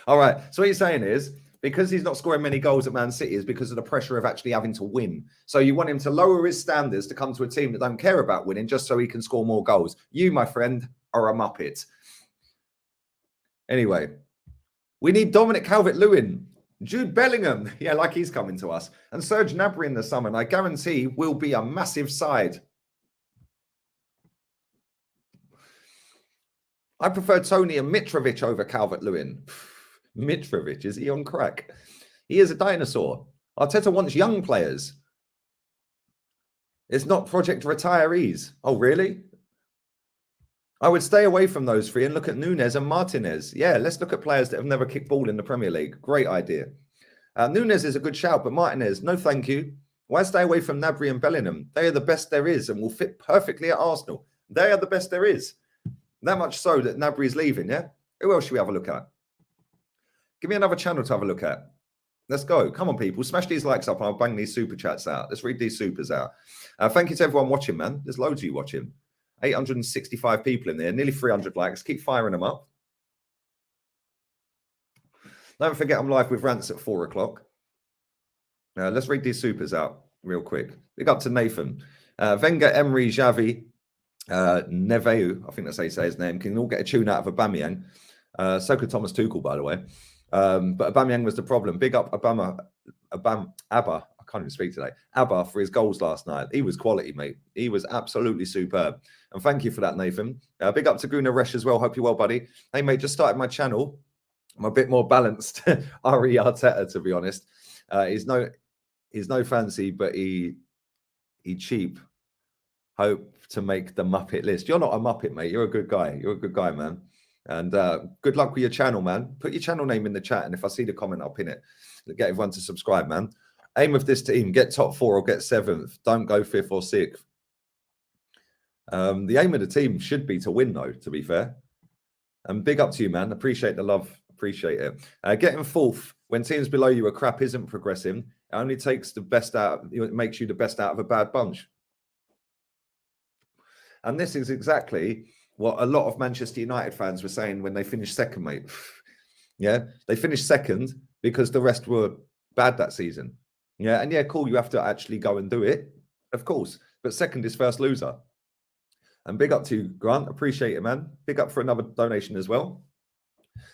All right. So what you're saying is, because he's not scoring many goals at Man City is because of the pressure of actually having to win. So you want him to lower his standards to come to a team that don't care about winning just so he can score more goals. You, my friend, are a Muppet. Anyway, we need Dominic Calvert-Lewin, Jude Bellingham, yeah, like he's coming to us, and Serge Gnabry in the summer. And I guarantee will be a massive side. I prefer Tony and Mitrovic over Calvert-Lewin. Mitrovic, is he on crack? He is a dinosaur. Arteta wants young players. It's not project retirees. Oh, really? I would stay away from those 3 and look at Nunes and Martinez. Yeah, let's look at players that have never kicked ball in the Premier League. Great idea. Nunes is a good shout, but Martinez, no thank you. Why stay away from Gnabry and Bellingham? They are the best there is and will fit perfectly at Arsenal. They are the best there is. That much so that Gnabry is leaving, yeah? Who else should we have a look at? Give me another channel to have a look at. Let's go. Come on, people. Smash these likes up and I'll bang these super chats out. Let's read these supers out. Thank you to everyone watching, man. There's loads of you watching. 865 people in there. Nearly 300 likes. Keep firing them up. Don't forget I'm live with Rants at 4 o'clock. Let's read these supers out real quick. Big up to Nathan. Wenger, Emery, Xavi, Neveu, I think that's how you say his name, can all get a tune out of Aubameyang. So could Thomas Tuchel, by the way. But Aubameyang was the problem. Big up Abba, I can't even speak today. Abba for his goals last night. He was quality, mate. He was absolutely superb. And thank you for that, Nathan. Big up to Guna Resh as well. Hope you're well, buddy. Hey, mate, just started my channel. I'm a bit more balanced. Ari Arteta, to be honest. He's no fancy, but he cheap. Hope to make the Muppet list. You're not a Muppet, mate. You're a good guy. You're a good guy, man. And good luck with your channel, man. Put your channel name in the chat, and if I see the comment, I'll pin it. Get everyone to subscribe, man. Aim of this team, get top 4 or get 7th. Don't go 5th or 6th. The aim of the team should be to win, though, to be fair. And big up to you, man. Appreciate the love. Appreciate it. Getting 4th when teams below you are crap isn't progressing. It only takes the best out. It makes you the best out of a bad bunch. And this is exactly what a lot of Manchester United fans were saying when they finished second, mate. Yeah, they finished second because the rest were bad that season. Yeah, and yeah, cool, you have to actually go and do it, of course. But second is first loser. And big up to you, Grant. Appreciate it, man. Big up for another donation as well.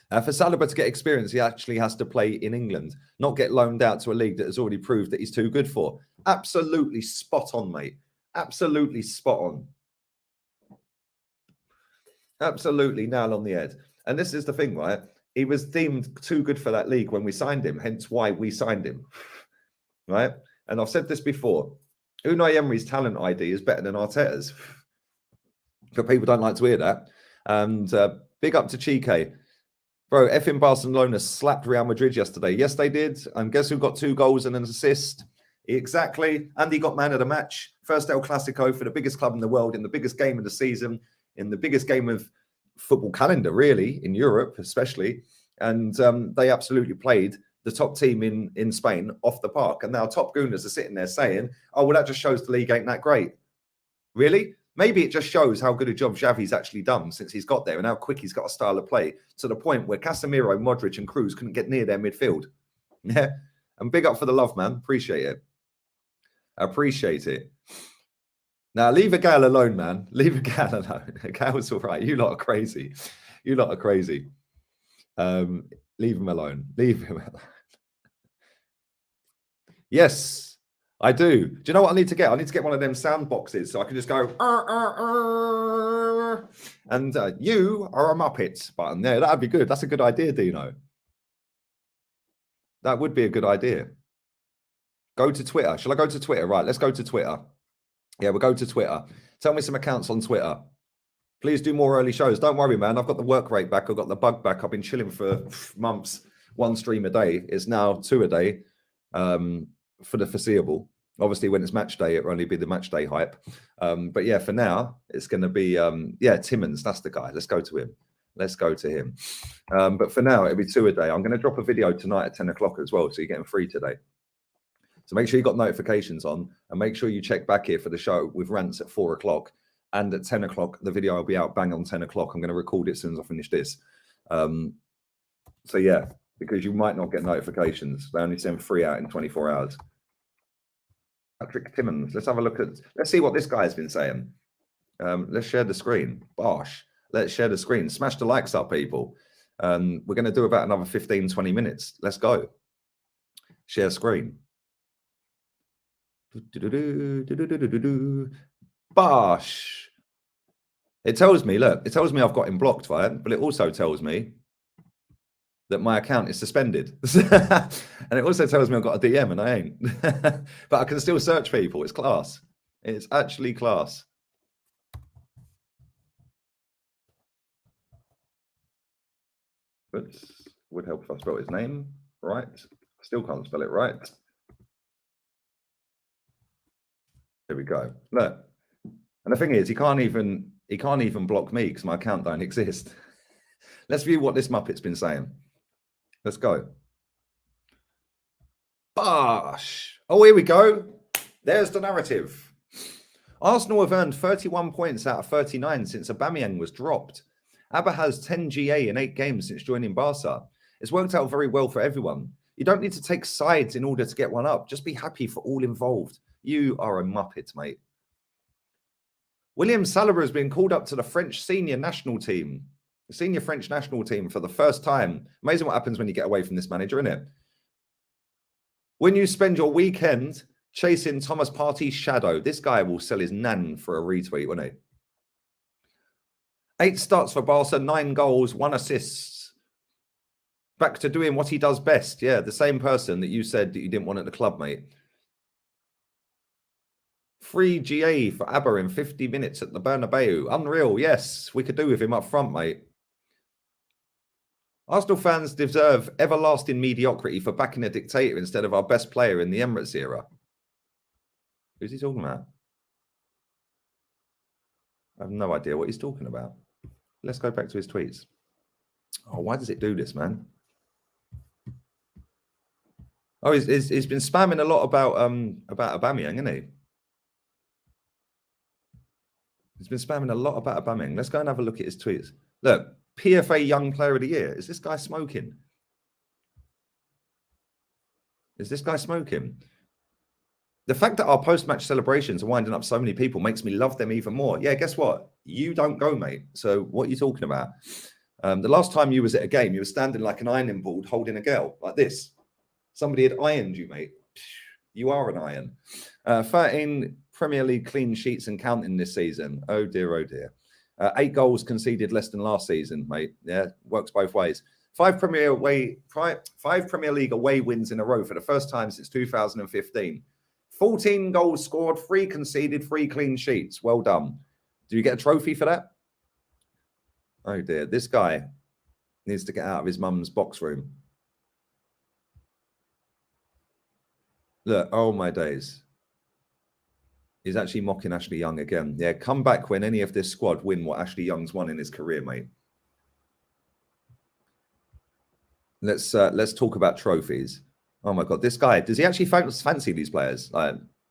For Saliba to get experience, he actually has to play in England, not get loaned out to a league that has already proved that he's too good for. Absolutely spot on, mate. Absolutely spot on. Absolutely nail on the head. And this is the thing, right? He was deemed too good for that league when we signed him, hence why we signed him, right? And I've said this before. Unai Emery's talent ID is better than Arteta's. But people don't like to hear that. And big up to Chique. Bro, effing Barcelona slapped Real Madrid yesterday. Yes, they did. And guess who got 2 goals and an assist? Exactly. And he got man of the match. First El Clasico for the biggest club in the world, in the biggest game of the season, in the biggest game of football calendar, really, in Europe especially. And they absolutely played the top team in Spain off the park. And now top gooners are sitting there saying, oh, well, that just shows the league ain't that great. Really? Maybe it just shows how good a job Xavi's actually done since he's got there and how quick he's got a style of play to the point where Casemiro, Modric and Cruz couldn't get near their midfield. Yeah. And big up for the love, man. Appreciate it. Appreciate it. Now, leave a gal alone, man. Leave a gal alone. A gal's all right. You lot are crazy. You lot are crazy. Leave him alone. Leave him alone. Yes, I do. Do you know what I need to get? I need to get one of them sound boxes so I can just go, and you are a Muppet button there. That'd be good. That's a good idea, Dino. That would be a good idea. Go to Twitter. Shall I go to Twitter? Right, let's go to Twitter. Yeah, we'll go to Twitter. Tell me some accounts on Twitter. Please do more early shows. Don't worry, man. I've got the work rate back. I've got the bug back. I've been chilling for months. 1 stream a day. It's now 2 a day for the foreseeable. Obviously, when it's match day, it'll only be the match day hype. But yeah, for now, it's going to be, yeah, Timmons. That's the guy. Let's go to him. Let's go to him. But for now, it'll be 2 a day. I'm going to drop a video tonight at 10 o'clock as well. So you're getting free today. So make sure you got notifications on and make sure you check back here for the show with rants at 4 o'clock and at 10 o'clock. The video will be out bang on 10 o'clock. I'm going to record it as soon as I finish this. So yeah, because you might not get notifications. They only send 3 out in 24 hours. Patrick Timmons. Let's have a look at, let's see what this guy's been saying. Let's share the screen. Bosh. Let's share the screen. Smash the likes up, people. We're going to do about another 15, 20 minutes. Let's go. Share screen. Bosh. It tells me, look, it tells me I've got him blocked, right? But it also tells me that my account is suspended. And it also tells me I've got a DM and I ain't. But I can still search people. It's class. It's actually class. But would help if I spell his name right. Still can't spell it right. There we go. Look. And the thing is, he can't even block me because my account don't exist. Let's view what this Muppet's been saying. Let's go. Bosh. Oh, here we go. There's the narrative. Arsenal have earned 31 points out of 39 since Aubameyang was dropped. Abba has 10 GA in 8 games since joining Barca. It's worked out very well for everyone. You don't need to take sides in order to get one up. Just be happy for all involved. You are a Muppet, mate. William Saliba has been called up to the French senior national team. The senior French national team for the first time. Amazing what happens when you get away from this manager, isn't it? When you spend your weekend chasing Thomas Partey's shadow, this guy will sell his nan for a retweet, won't he? 8 starts for Barca, 9 goals, 1 assist. Back to doing what he does best. Yeah, the same person that you said that you didn't want at the club, mate. 3 GA for ABBA in 50 minutes at the Bernabeu. Unreal, yes. We could do with him up front, mate. Arsenal fans deserve everlasting mediocrity for backing a dictator instead of our best player in the Emirates era. Who's he talking about? I have no idea what he's talking about. Let's go back to his tweets. Oh, why does it do this, man? Oh, he's been spamming a lot about Aubameyang, hasn't he? He's been spamming a lot about Aubameyang. Let's go and have a look at his tweets. Look, PFA Young Player of the Year. Is this guy smoking? Is this guy smoking? The fact that our post-match celebrations are winding up so many people makes me love them even more. Yeah, guess what? You don't go, mate. So what are you talking about? The last time you was at a game, you were standing like an ironing board holding a girl like this. Somebody had ironed you, mate. You are an iron. 13 Premier League clean sheets and counting this season. Oh, dear, oh, dear. 8 goals conceded less than last season, mate. Yeah, works both ways. 5 Premier League away wins in a row for the first time since 2015. 14 goals scored, 3 conceded, 3 clean sheets. Well done. Do you get a trophy for that? Oh, dear. This guy needs to get out of his mum's box room. Look, oh, my days. He's actually mocking Ashley Young again. Yeah, come back when any of this squad win what Ashley Young's won in his career, mate. Let's talk about trophies. Oh my God, this guy, does he actually fancy these players?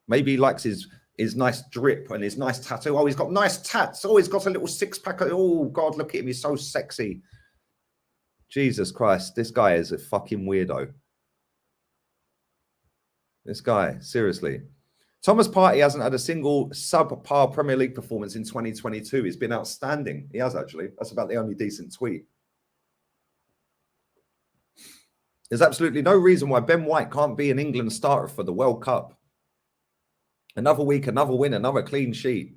Maybe he likes his nice drip and his nice tattoo. Oh, he's got nice tats. Oh, he's got a little 6-pack. Oh God, look at him. He's so sexy. Jesus Christ, this guy is a fucking weirdo. This guy, seriously. Thomas Partey hasn't had a single subpar Premier League performance in 2022. He's been outstanding. He has, actually. That's about the only decent tweet. There's absolutely no reason why Ben White can't be an England starter for the World Cup. Another week, another win, another clean sheet.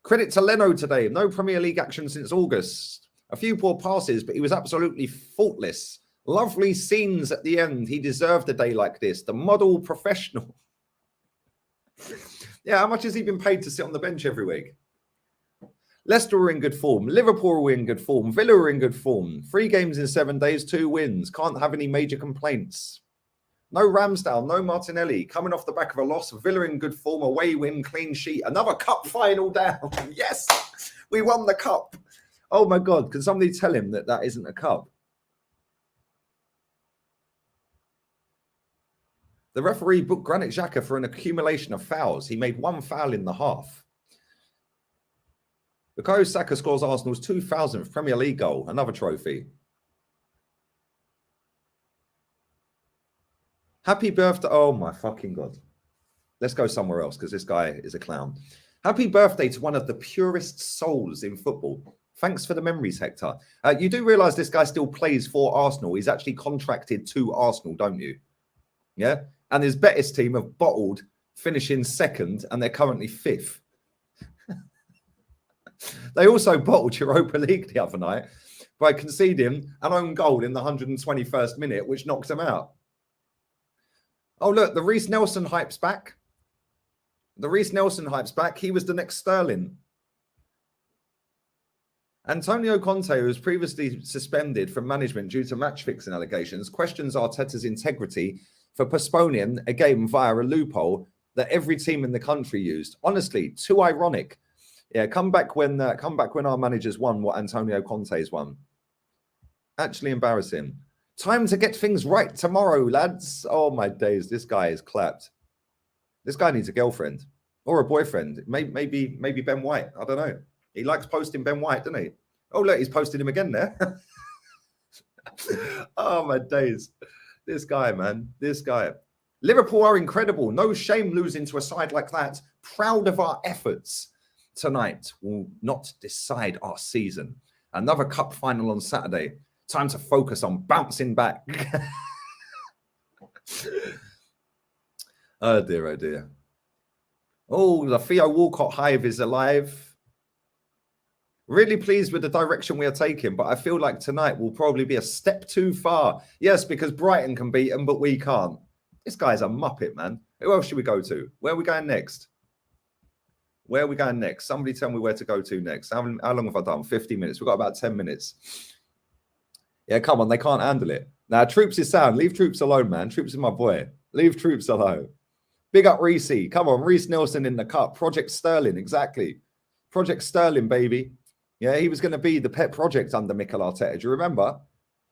Credit to Leno today. No Premier League action since August. A few poor passes, but he was absolutely faultless. Lovely scenes at the end. He deserved a day like this. The model professional. Yeah, how much has he been paid to sit on the bench every week? Leicester are in good form. Liverpool are in good form. Villa are in good form. 3 games in 7 days, 2 wins. Can't have any major complaints. No Ramsdale, no Martinelli. Coming off the back of a loss. Villa in good form. Away win, clean sheet. Another cup final down. Yes, we won the cup. Oh my God, can somebody tell him that that isn't a cup? The referee booked Granit Xhaka for an accumulation of fouls. He made 1 foul in the half. Bukayo Saka scores Arsenal's 2000th Premier League goal. Another trophy. Happy birthday. Oh, my fucking God. Let's go somewhere else because this guy is a clown. Happy birthday to one of the purest souls in football. Thanks for the memories, Hector. You do realise this guy still plays for Arsenal. He's actually contracted to Arsenal, don't you? Yeah? And his Betis team have bottled, finishing 2nd, and they're currently 5th. They also bottled Europa League the other night by conceding an own goal in the 121st minute, which knocked them out. Oh, look, the Reece Nelson hype's back. The Reece Nelson hype's back. He was the next Sterling. Antonio Conte, who was previously suspended from management due to match-fixing allegations, questions Arteta's integrity for postponing a game via a loophole that every team in the country used. Honestly, too ironic. Yeah, come back when our managers won what Antonio Conte's won. Actually embarrassing. Time to get things right tomorrow, lads. Oh my days, this guy is clapped. This guy needs a girlfriend or a boyfriend. Maybe Ben White. I don't know. He likes posting Ben White, doesn't he? Oh look, he's posted him again there. Oh my days, this guy, man, this guy. Liverpool are incredible. No shame losing to a side like that. Proud of our efforts. Tonight will not decide our season. Another cup final on Saturday. Time to focus on bouncing back. Oh dear, oh dear. Oh, the Theo Walcott hive is alive. Really pleased with the direction we are taking, but I feel like tonight will probably be a step too far. Yes, because Brighton can beat them, but we can't. This guy's a Muppet, man. Who else should we go to? Where are we going next? Where are we going next? Somebody tell me where to go to next. How long have I done? 50 minutes. We've got about 10 minutes. Yeah, come on. They can't handle it. Now, Troops is sound. Leave Troops alone, man. Troops is my boy. Leave Troops alone. Big up Reese. Come on. Reese Nelson in the cup. Project Sterling. Exactly. Project Sterling, baby. Yeah, he was going to be the pet project under Mikhail Arteta. Do you remember?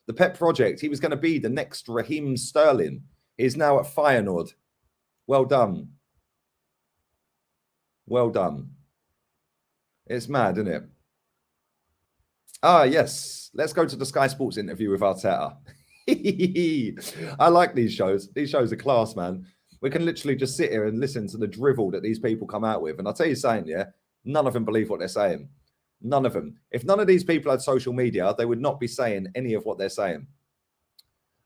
The pet project. He was going to be the next Raheem Sterling. He's now at Feyenoord. Well done. Well done. It's mad, isn't it? Ah, yes. Let's go to the Sky Sports interview with Arteta. I like these shows. These shows are class, man. We can literally just sit here and listen to the drivel that these people come out with. And I'll tell you something, yeah, none of them believe what they're saying. None of them. If none of these people had social media, they would not be saying any of what they're saying.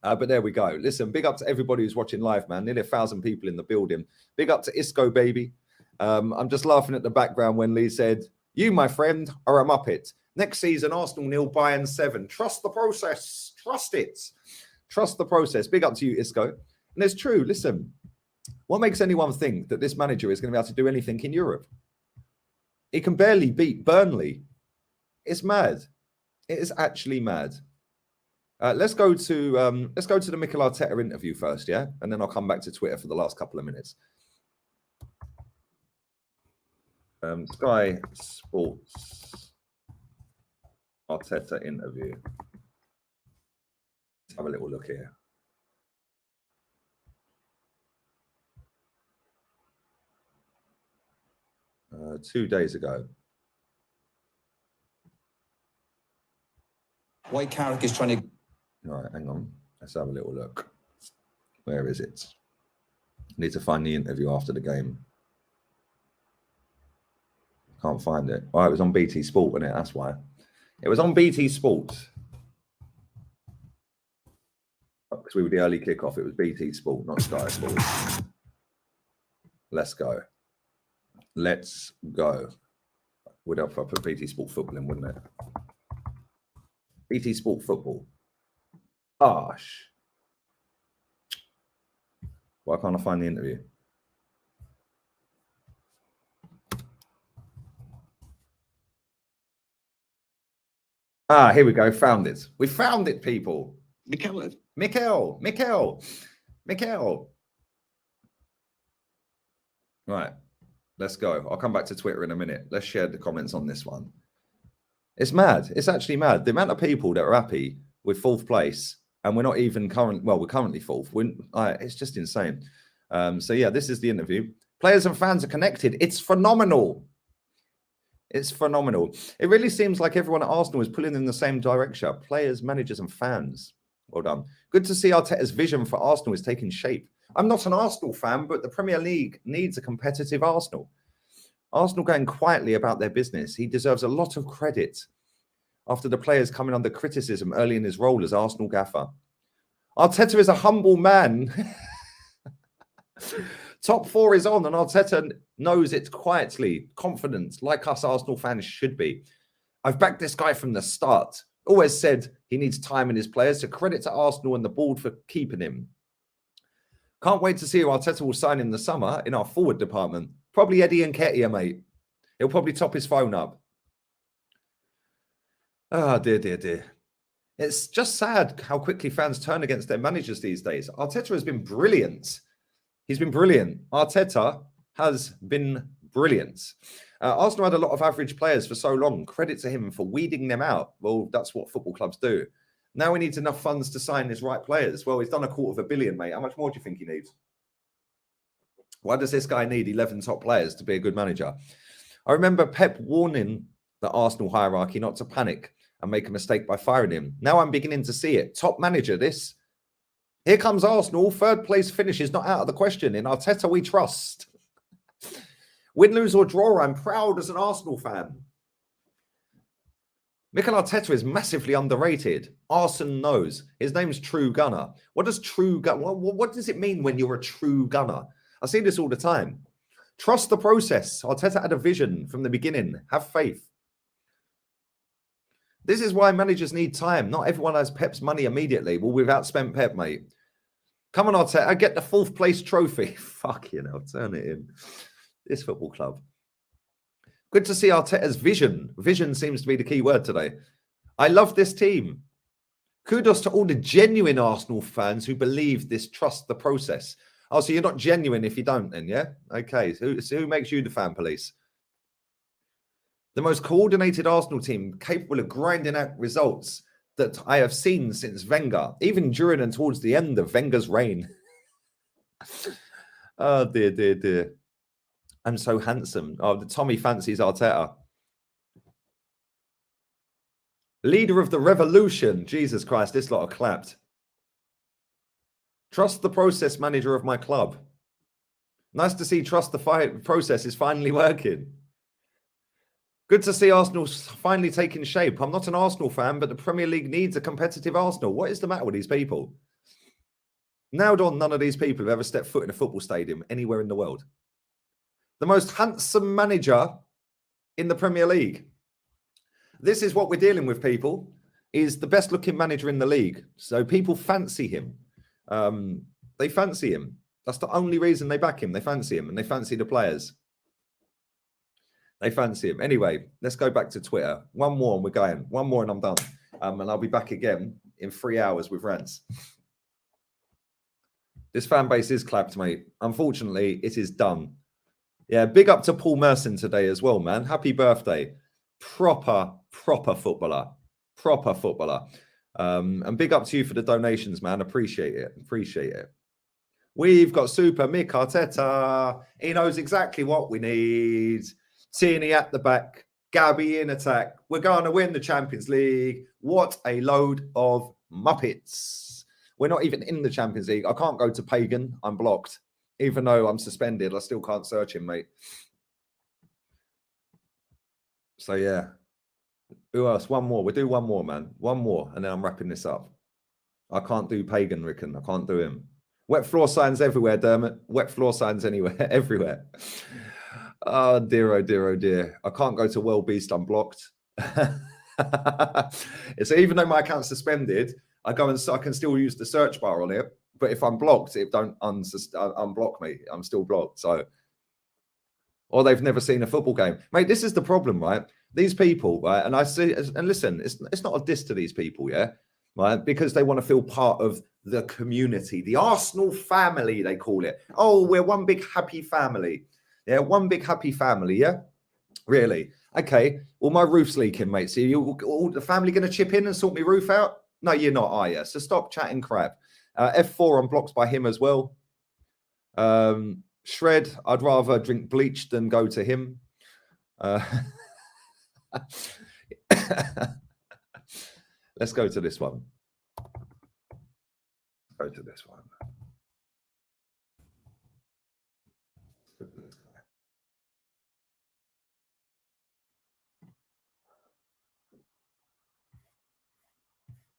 But there we go. Listen, big up to everybody who's watching live, man. Nearly 1,000 people in the building. Big up to Isco, baby. I'm just laughing at the background when Lee said, "You, my friend, are a Muppet. Next season, Arsenal 0, Bayern 7. Trust the process. Trust it. Trust the process." Big up to you, Isco. And it's true. Listen, what makes anyone think that this manager is going to be able to do anything in Europe? He can barely beat Burnley. It's mad. It is actually mad. Let's go to the Mikhail Arteta interview first, yeah, and then I'll come back to Twitter for the last couple of minutes. Sky Sports Arteta interview. Let's have a little look here. Uh, 2 days ago. White Carrick is trying to... All right, hang on. Let's have a little look. Where is it? I need to find the interview after the game. Can't find it. Oh, it was on BT Sport, wasn't it? That's why. It was on BT Sport. Because we were the early kickoff. It was BT Sport, not Sky Sports. Let's go. Let's go. Would have put BT Sport Football in, wouldn't it? BT Sport Football. Gosh. Why can't I find the interview? Ah, here we go. Found it. We found it, people. Mikhail. Right. Let's go. I'll come back to Twitter in a minute. Let's share the comments on this one. It's mad. It's actually mad. The amount of people that are happy with fourth place, and we're not even current. Well, we're currently fourth. It's just insane. So yeah, this is the interview. Players and fans are connected. It's phenomenal. It's phenomenal. It really seems like everyone at Arsenal is pulling in the same direction. Players, managers, and fans. Well done. Good to see Arteta's vision for Arsenal is taking shape. I'm not an Arsenal fan, but the Premier League needs a competitive Arsenal. Arsenal going quietly about their business. He deserves a lot of credit after the players coming under criticism early in his role as Arsenal gaffer. Arteta is a humble man. Top 4 is on, and Arteta knows it quietly, confident, like us Arsenal fans should be. I've backed this guy from the start. Always said he needs time in his players, so credit to Arsenal and the board for keeping him. Can't wait to see who Arteta will sign in the summer in our forward department. Probably Eddie Nketiah, mate. He'll probably top his phone up. Oh, dear. It's just sad how quickly fans turn against their managers these days. Arteta has been brilliant. He's been brilliant. Arteta has been brilliant. Arsenal had a lot of average players for so long. Credit to him for weeding them out. Well, that's what football clubs do. Now he needs enough funds to sign his right players. Well, he's done $250 million, mate. How much more do you think he needs? Why does this guy need 11 top players to be a good manager? I remember Pep warning the Arsenal hierarchy not to panic and make a mistake by firing him. Now I'm beginning to see it. Top manager, this. Here comes Arsenal. Third place finish is not out of the question. In Arteta, we trust. Win, lose or draw, I'm proud as an Arsenal fan. Mikhail Arteta is massively underrated. Arsenal knows. His name's True Gunner. What does True Gunner... What does it mean when you're a true gunner? I see this all the time. Trust the process. Arteta had a vision from the beginning. Have faith. This is why managers need time. Not everyone has Pep's money immediately. Well, we've outspent Pep, mate. Come on, Arteta, get the 4th place trophy. Fuck you know, turn it in. This football club. Good to see Arteta's vision. Vision seems to be the key word today. I love this team. Kudos to all the genuine Arsenal fans who believe this, trust the process. Oh, so you're not genuine if you don't then, yeah? Okay, so who makes you the fan police? The most coordinated Arsenal team capable of grinding out results that I have seen since Wenger, even during and towards the end of Wenger's reign. Oh, dear, dear, dear. I'm so handsome. Oh, the Tommy fancies Arteta. Leader of the revolution. Jesus Christ, this lot are clapped. Trust the process, manager of my club. Nice to see trust the process is finally working. Good to see Arsenal finally taking shape. I'm not an Arsenal fan, but the Premier League needs a competitive Arsenal. What is the matter with these people? Nailed on, none of these people have ever stepped foot in a football stadium anywhere in the world. The most handsome manager in the Premier League. This is what we're dealing with, people. Is the best looking manager in the league. So people fancy him. They fancy him. That's the only reason they back him. They fancy him and they fancy the players. They fancy him. Anyway, let's go back to Twitter. One more and we're going. One more and I'm done. And I'll be back again in 3 hours with rants. This fan base is clapped, mate. Unfortunately, it is done. Yeah, big up to Paul Merson today as well, man. Happy birthday. Proper footballer. Proper footballer. And big up to you for the donations, man. Appreciate it. Appreciate it. We've got Super Mick Arteta. He knows exactly what we need. Tierney at the back. Gabby in attack. We're going to win the Champions League. What a load of Muppets. We're not even in the Champions League. I can't go to Pagan. I'm blocked. Even though I'm suspended, I still can't search him, mate. So, yeah. Who else? One more. We'll do one more, man. One more, and then I'm wrapping this up. I can't do Pagan, Rickon. I can't do him. Wet floor signs everywhere, Dermot. Wet floor signs anywhere, everywhere. Oh, dear, oh, dear, oh, dear. I can't go to World Beast. I'm blocked. So even though my account's suspended, I can still use the search bar on it. But if I'm blocked, it don't unblock me. I'm still blocked. So, or they've never seen a football game, mate. This is the problem, right? These people, right? And I see, and listen, it's not a diss to these people, yeah, right? Because they want to feel part of the community, the Arsenal family, they call it. Oh, we're one big happy family. Yeah, one big happy family. Yeah, really. Okay. Well, my roof's leaking, mate. So all the family going to chip in and sort me roof out? No, you're not, are you? So stop chatting crap. F4 I'm blocked by him as well. Shred, I'd rather drink bleach than go to him. Let's go to this one. Go to this one.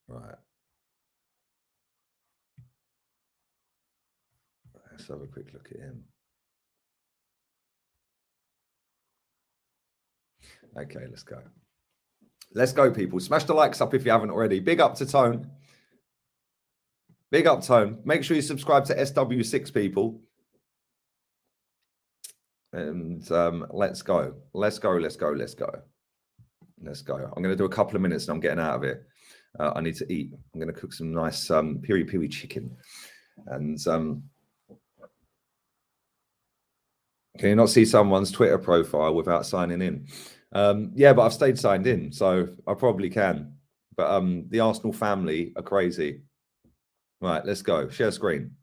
Right. Let's have a quick look at him. Okay, let's go. Let's go, people. Smash the likes up if you haven't already. Big up to Tone. Big up, Tone. Make sure you subscribe to SW6, people. And let's go. Let's go, let's go, let's go. Let's go. I'm going to do a couple of minutes and I'm getting out of it. I need to eat. I'm going to cook some nice piri-piri chicken. And can you not see someone's Twitter profile without signing in? Yeah, but I've stayed signed in, so I probably can. But the Arsenal family are crazy. Right, let's go. Share screen.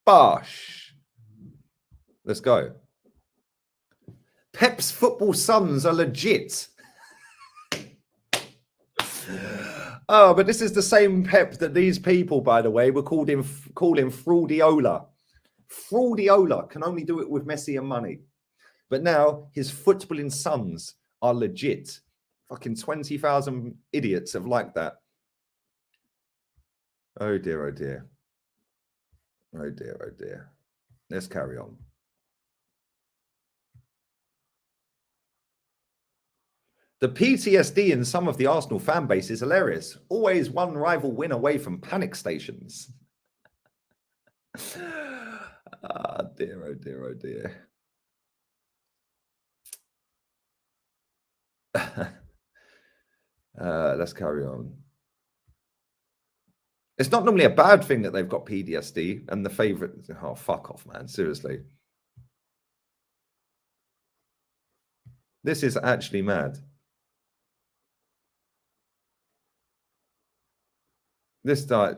Bosh. Let's go. Pep's football sons are legit. Oh, but this is the same Pep that these people, by the way, were calling Fraudiola. Fraudiola can only do it with Messi and money. But now his footballing sons are legit. Fucking 20,000 idiots have liked that. Oh dear, oh dear. Oh dear, oh dear. Let's carry on. The PTSD in some of the Arsenal fan base is hilarious. Always one rival win away from panic stations. Ah, dear, oh dear, oh dear. Let's carry on. It's not normally a bad thing that they've got PTSD and the favourite. Oh, fuck off, man. Seriously. This is actually mad. This guy,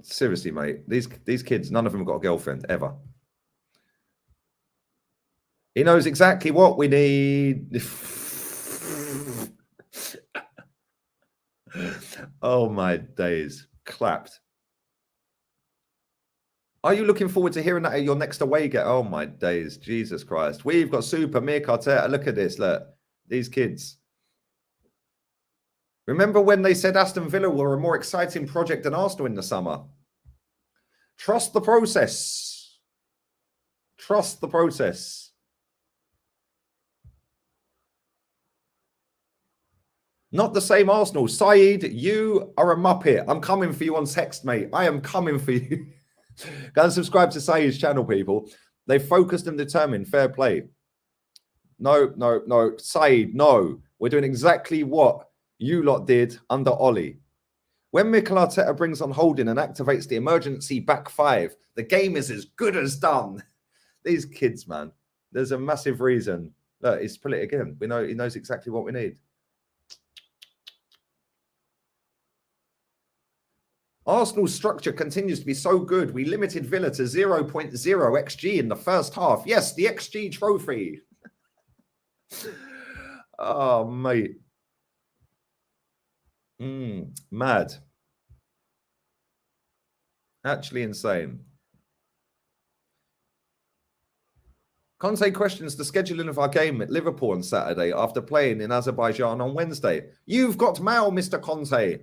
seriously, mate. These kids, none of them have got a girlfriend ever. He knows exactly what we need. Oh my days. Clapped. Are you looking forward to hearing that at your next away get? Oh my days. Jesus Christ. We've got Super Mikhail Arteta. Look at this. Look. These kids. Remember when they said Aston Villa were a more exciting project than Arsenal in the summer? Trust the process. Trust the process. Not the same Arsenal. Saeed, you are a Muppet. I'm coming for you on text, mate. I am coming for you. Go and subscribe to Saeed's channel, people. They focused and determined. Fair play. No. Saeed, no. We're doing exactly what you lot did under Ollie. When Mikhail Arteta brings on holding and activates the emergency back five, the game is as good as done. These kids, man. There's a massive reason. Look, he's put it again. We know he knows exactly what we need. Arsenal's structure continues to be so good. We limited Villa to 0.0 XG in the first half. Yes, the XG trophy. Oh, mate. Mad. Actually insane. Conte questions the scheduling of our game at Liverpool on Saturday after playing in Azerbaijan on Wednesday. You've got mail, Mr. Conte.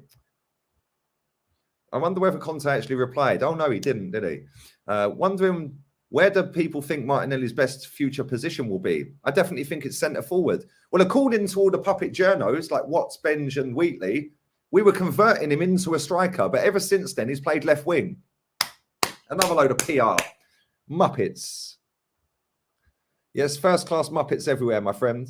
I wonder whether Conte actually replied. Oh, no, he didn't, did he? Wondering, where do people think Martinelli's best future position will be? I definitely think it's centre forward. Well, according to all the puppet journos like Watts, Benj and Wheatley, we were converting him into a striker. But ever since then, he's played left wing. Another load of PR. Muppets. Yes, first-class Muppets everywhere, my friend.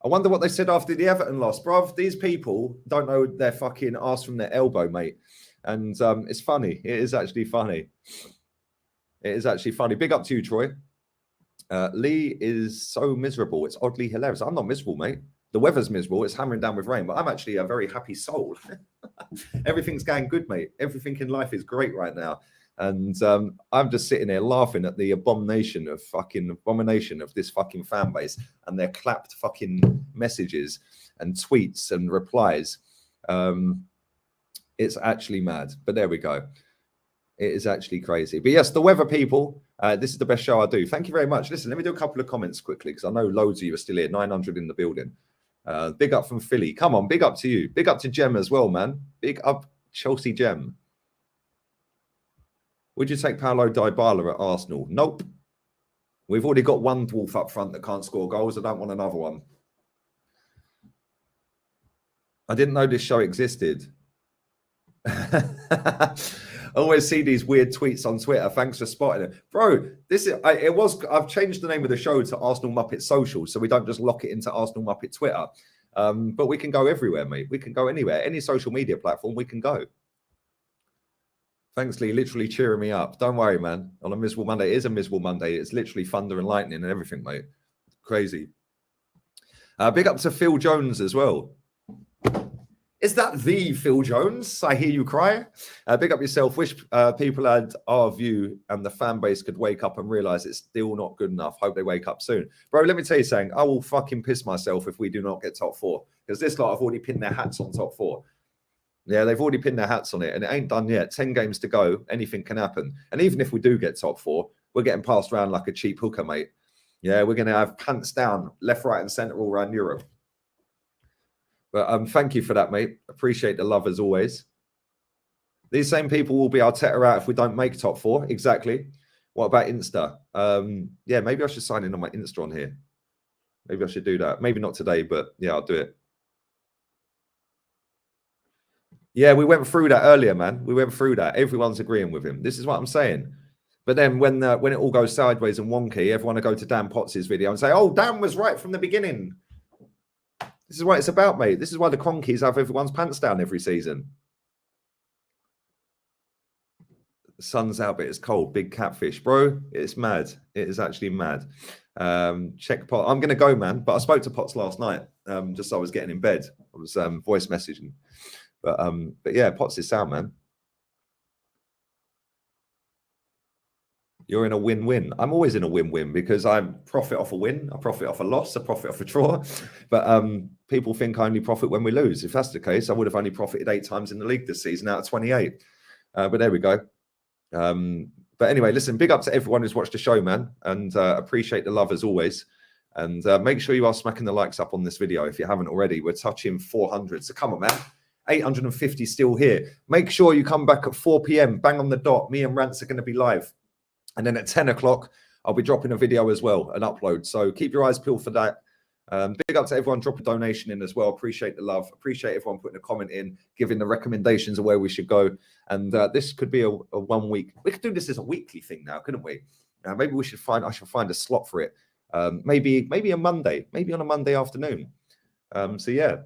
I wonder what they said after the Everton loss. Bruv, these people don't know their fucking arse from their elbow, mate. And it's funny. It is actually funny. It is actually funny. Big up to you, Troy. Lee is so miserable. It's oddly hilarious. I'm not miserable, mate. The weather's miserable. It's hammering down with rain. But I'm actually a very happy soul. Everything's going good, mate. Everything in life is great right now. And I'm just sitting there laughing at the abomination of this fucking fan base and their clapped fucking messages and tweets and replies. It's actually mad. But there we go. It is actually crazy. But yes, the weather people, this is the best show I do. Thank you very much. Listen, let me do a couple of comments quickly because I know loads of you are still here. 900 in the building. Big up from Philly. Come on, big up to you. Big up to Gem as well, man. Big up Chelsea Gem. Would you take Paulo Dybala at Arsenal? Nope. We've already got one dwarf up front that can't score goals. I don't want another one. I didn't know this show existed. I always see these weird tweets on Twitter. Thanks for spotting it. Bro, I've changed the name of the show to Arsenal Muppet Social, so we don't just lock it into Arsenal Muppet Twitter. But we can go everywhere, mate. We can go anywhere. Any social media platform, we can go. Thanks, Lee. Literally cheering me up. Don't worry, man. On a miserable Monday. It is a miserable Monday. It's literally thunder and lightning and everything, mate. Crazy. Big up to Phil Jones as well. Is that the Phil Jones? I hear you cry. Big up yourself. Wish people had our view and the fan base could wake up and realize it's still not good enough. Hope they wake up soon. Bro, let me tell you something. I will fucking piss myself if we do not get top four. Because this lot have already pinned their hats on top four. Yeah, they've already pinned their hats on it, and it ain't done yet. 10 games to go. Anything can happen. And even if we do get top four, we're getting passed around like a cheap hooker, mate. Yeah, we're going to have pants down, left, right, and centre all around Europe. But thank you for that, mate. Appreciate the love as always. These same people will be Arteta out if we don't make top four. Exactly. What about Insta? Yeah, maybe I should sign in on my Insta on here. Maybe I should do that. Maybe not today, but yeah, I'll do it. Yeah, we went through that earlier, man. We went through that. Everyone's agreeing with him. This is what I'm saying. But then when it all goes sideways and wonky, everyone will go to Dan Potts' video and say, oh, Dan was right from the beginning. This is what it's about, mate. This is why the Cronkies have everyone's pants down every season. The sun's out, but it's cold. Big catfish. Bro, it's mad. It is actually mad. Check Potts. I'm going to go, man. But I spoke to Potts last night. Just as I was getting in bed. I was voice messaging. But yeah, Potts is sound, man. You're in a win-win. I'm always in a win-win because I profit off a win, I profit off a loss, I profit off a draw. But people think I only profit when we lose. If that's the case, I would have only profited 8 times in the league this season out of 28. But there we go. But anyway, listen, big up to everyone who's watched the show, man. And appreciate the love as always. And make sure you are smacking the likes up on this video if you haven't already. We're touching 400. So come on, man. 850 still here. Make sure you come back at 4 p.m. Bang on the dot. Me and Rants are going to be live. And then at 10 o'clock, I'll be dropping a video as well, an upload. So keep your eyes peeled for that. Big up to everyone. Drop a donation in as well. Appreciate the love. Appreciate everyone putting a comment in, giving the recommendations of where we should go. And this could be a 1 week. We could do this as a weekly thing now, couldn't we? Maybe we should I should find a slot for it. Maybe a Monday, maybe on a Monday afternoon. So yeah.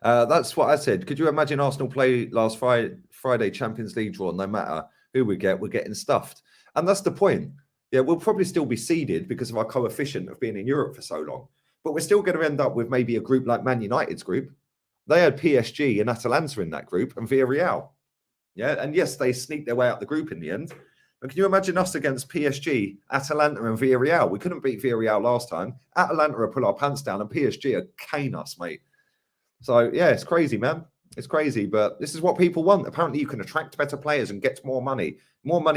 That's what I said. Could you imagine Arsenal play last Friday Champions League draw? No matter who we get, we're getting stuffed. And that's the point. Yeah, we'll probably still be seeded because of our coefficient of being in Europe for so long. But we're still going to end up with maybe a group like Man United's group. They had PSG and Atalanta in that group and Villarreal. Yeah, and yes, they sneaked their way out the group in the end. But can you imagine us against PSG, Atalanta and Villarreal? We couldn't beat Villarreal last time. Atalanta will pull our pants down and PSG will cane us, mate. So, yeah, it's crazy, man. It's crazy, but this is what people want. Apparently, you can attract better players and get more money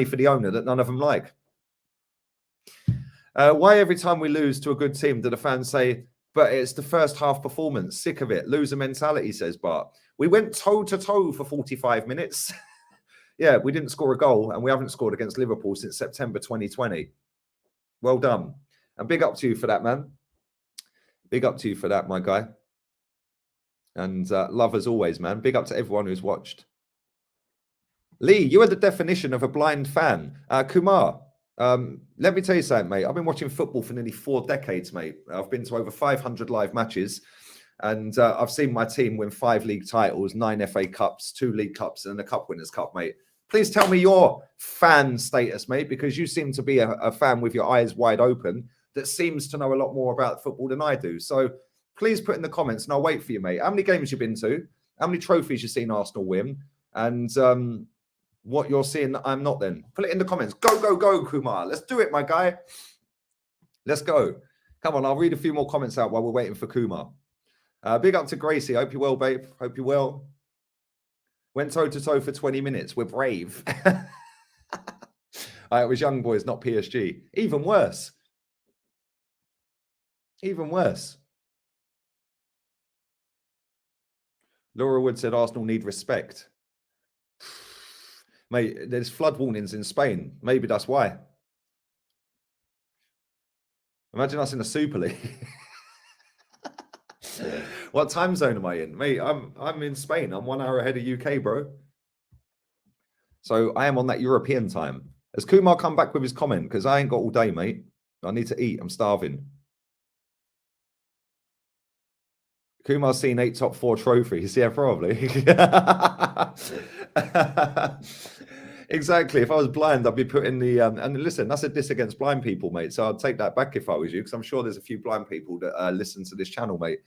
for the owner that none of them like. Why every time we lose to a good team do the fans say, but it's the first half performance, sick of it, loser mentality, says Bart. We went toe-to-toe for 45 minutes. Yeah, we didn't score a goal, and we haven't scored against Liverpool since September 2020. Well done. And big up to you for that, man. Big up to you for that, my guy. And love as always, man. Big up to everyone who's watched. Lee, you are the definition of a blind fan. Kumar, let me tell you something, mate. I've been watching football for nearly 4 decades, mate. I've been to over 500 live matches. And I've seen my team win 5 league titles, 9 FA Cups, 2 League Cups, and a Cup Winners' Cup, mate. Please tell me your fan status, mate, because you seem to be a fan with your eyes wide open that seems to know a lot more about football than I do. So please put in the comments, and I'll wait for you, mate. How many games you've been to? How many trophies you've seen Arsenal win? And what you're seeing that I'm not then. Put it in the comments. Go, go, go, Kumar. Let's do it, my guy. Let's go. Come on, I'll read a few more comments out while we're waiting for Kumar. Big up to Gracie. Hope you're well, babe. Hope you're well. Went toe-to-toe for 20 minutes. We're brave. It was Young Boys, not PSG. Even worse. Even worse. Laura Wood said Arsenal need respect. Mate, there's flood warnings in Spain. Maybe that's why. Imagine us in the Super League. What time zone am I in? Mate, I'm in Spain. I'm 1 hour ahead of UK, bro. So I am on that European time. Has Kumar come back with his comment? Because I ain't got all day, mate. I need to eat. I'm starving. Kumar's seen 8 top 4 trophies. Yeah, probably. Exactly. If I was blind, I'd be putting the... and listen, that's a diss against blind people, mate. So I'd take that back if I was you, because I'm sure there's a few blind people that listen to this channel, mate.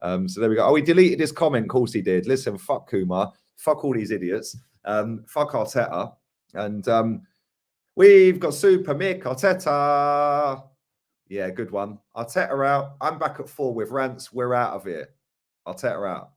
So there we go. Oh, he deleted his comment. Of course he did. Listen, fuck Kumar. Fuck all these idiots. Fuck Arteta. And we've got Super Mick Arteta. Yeah, good one. Arteta out. I'm back at 4 with Rants. We're out of here. Arteta out.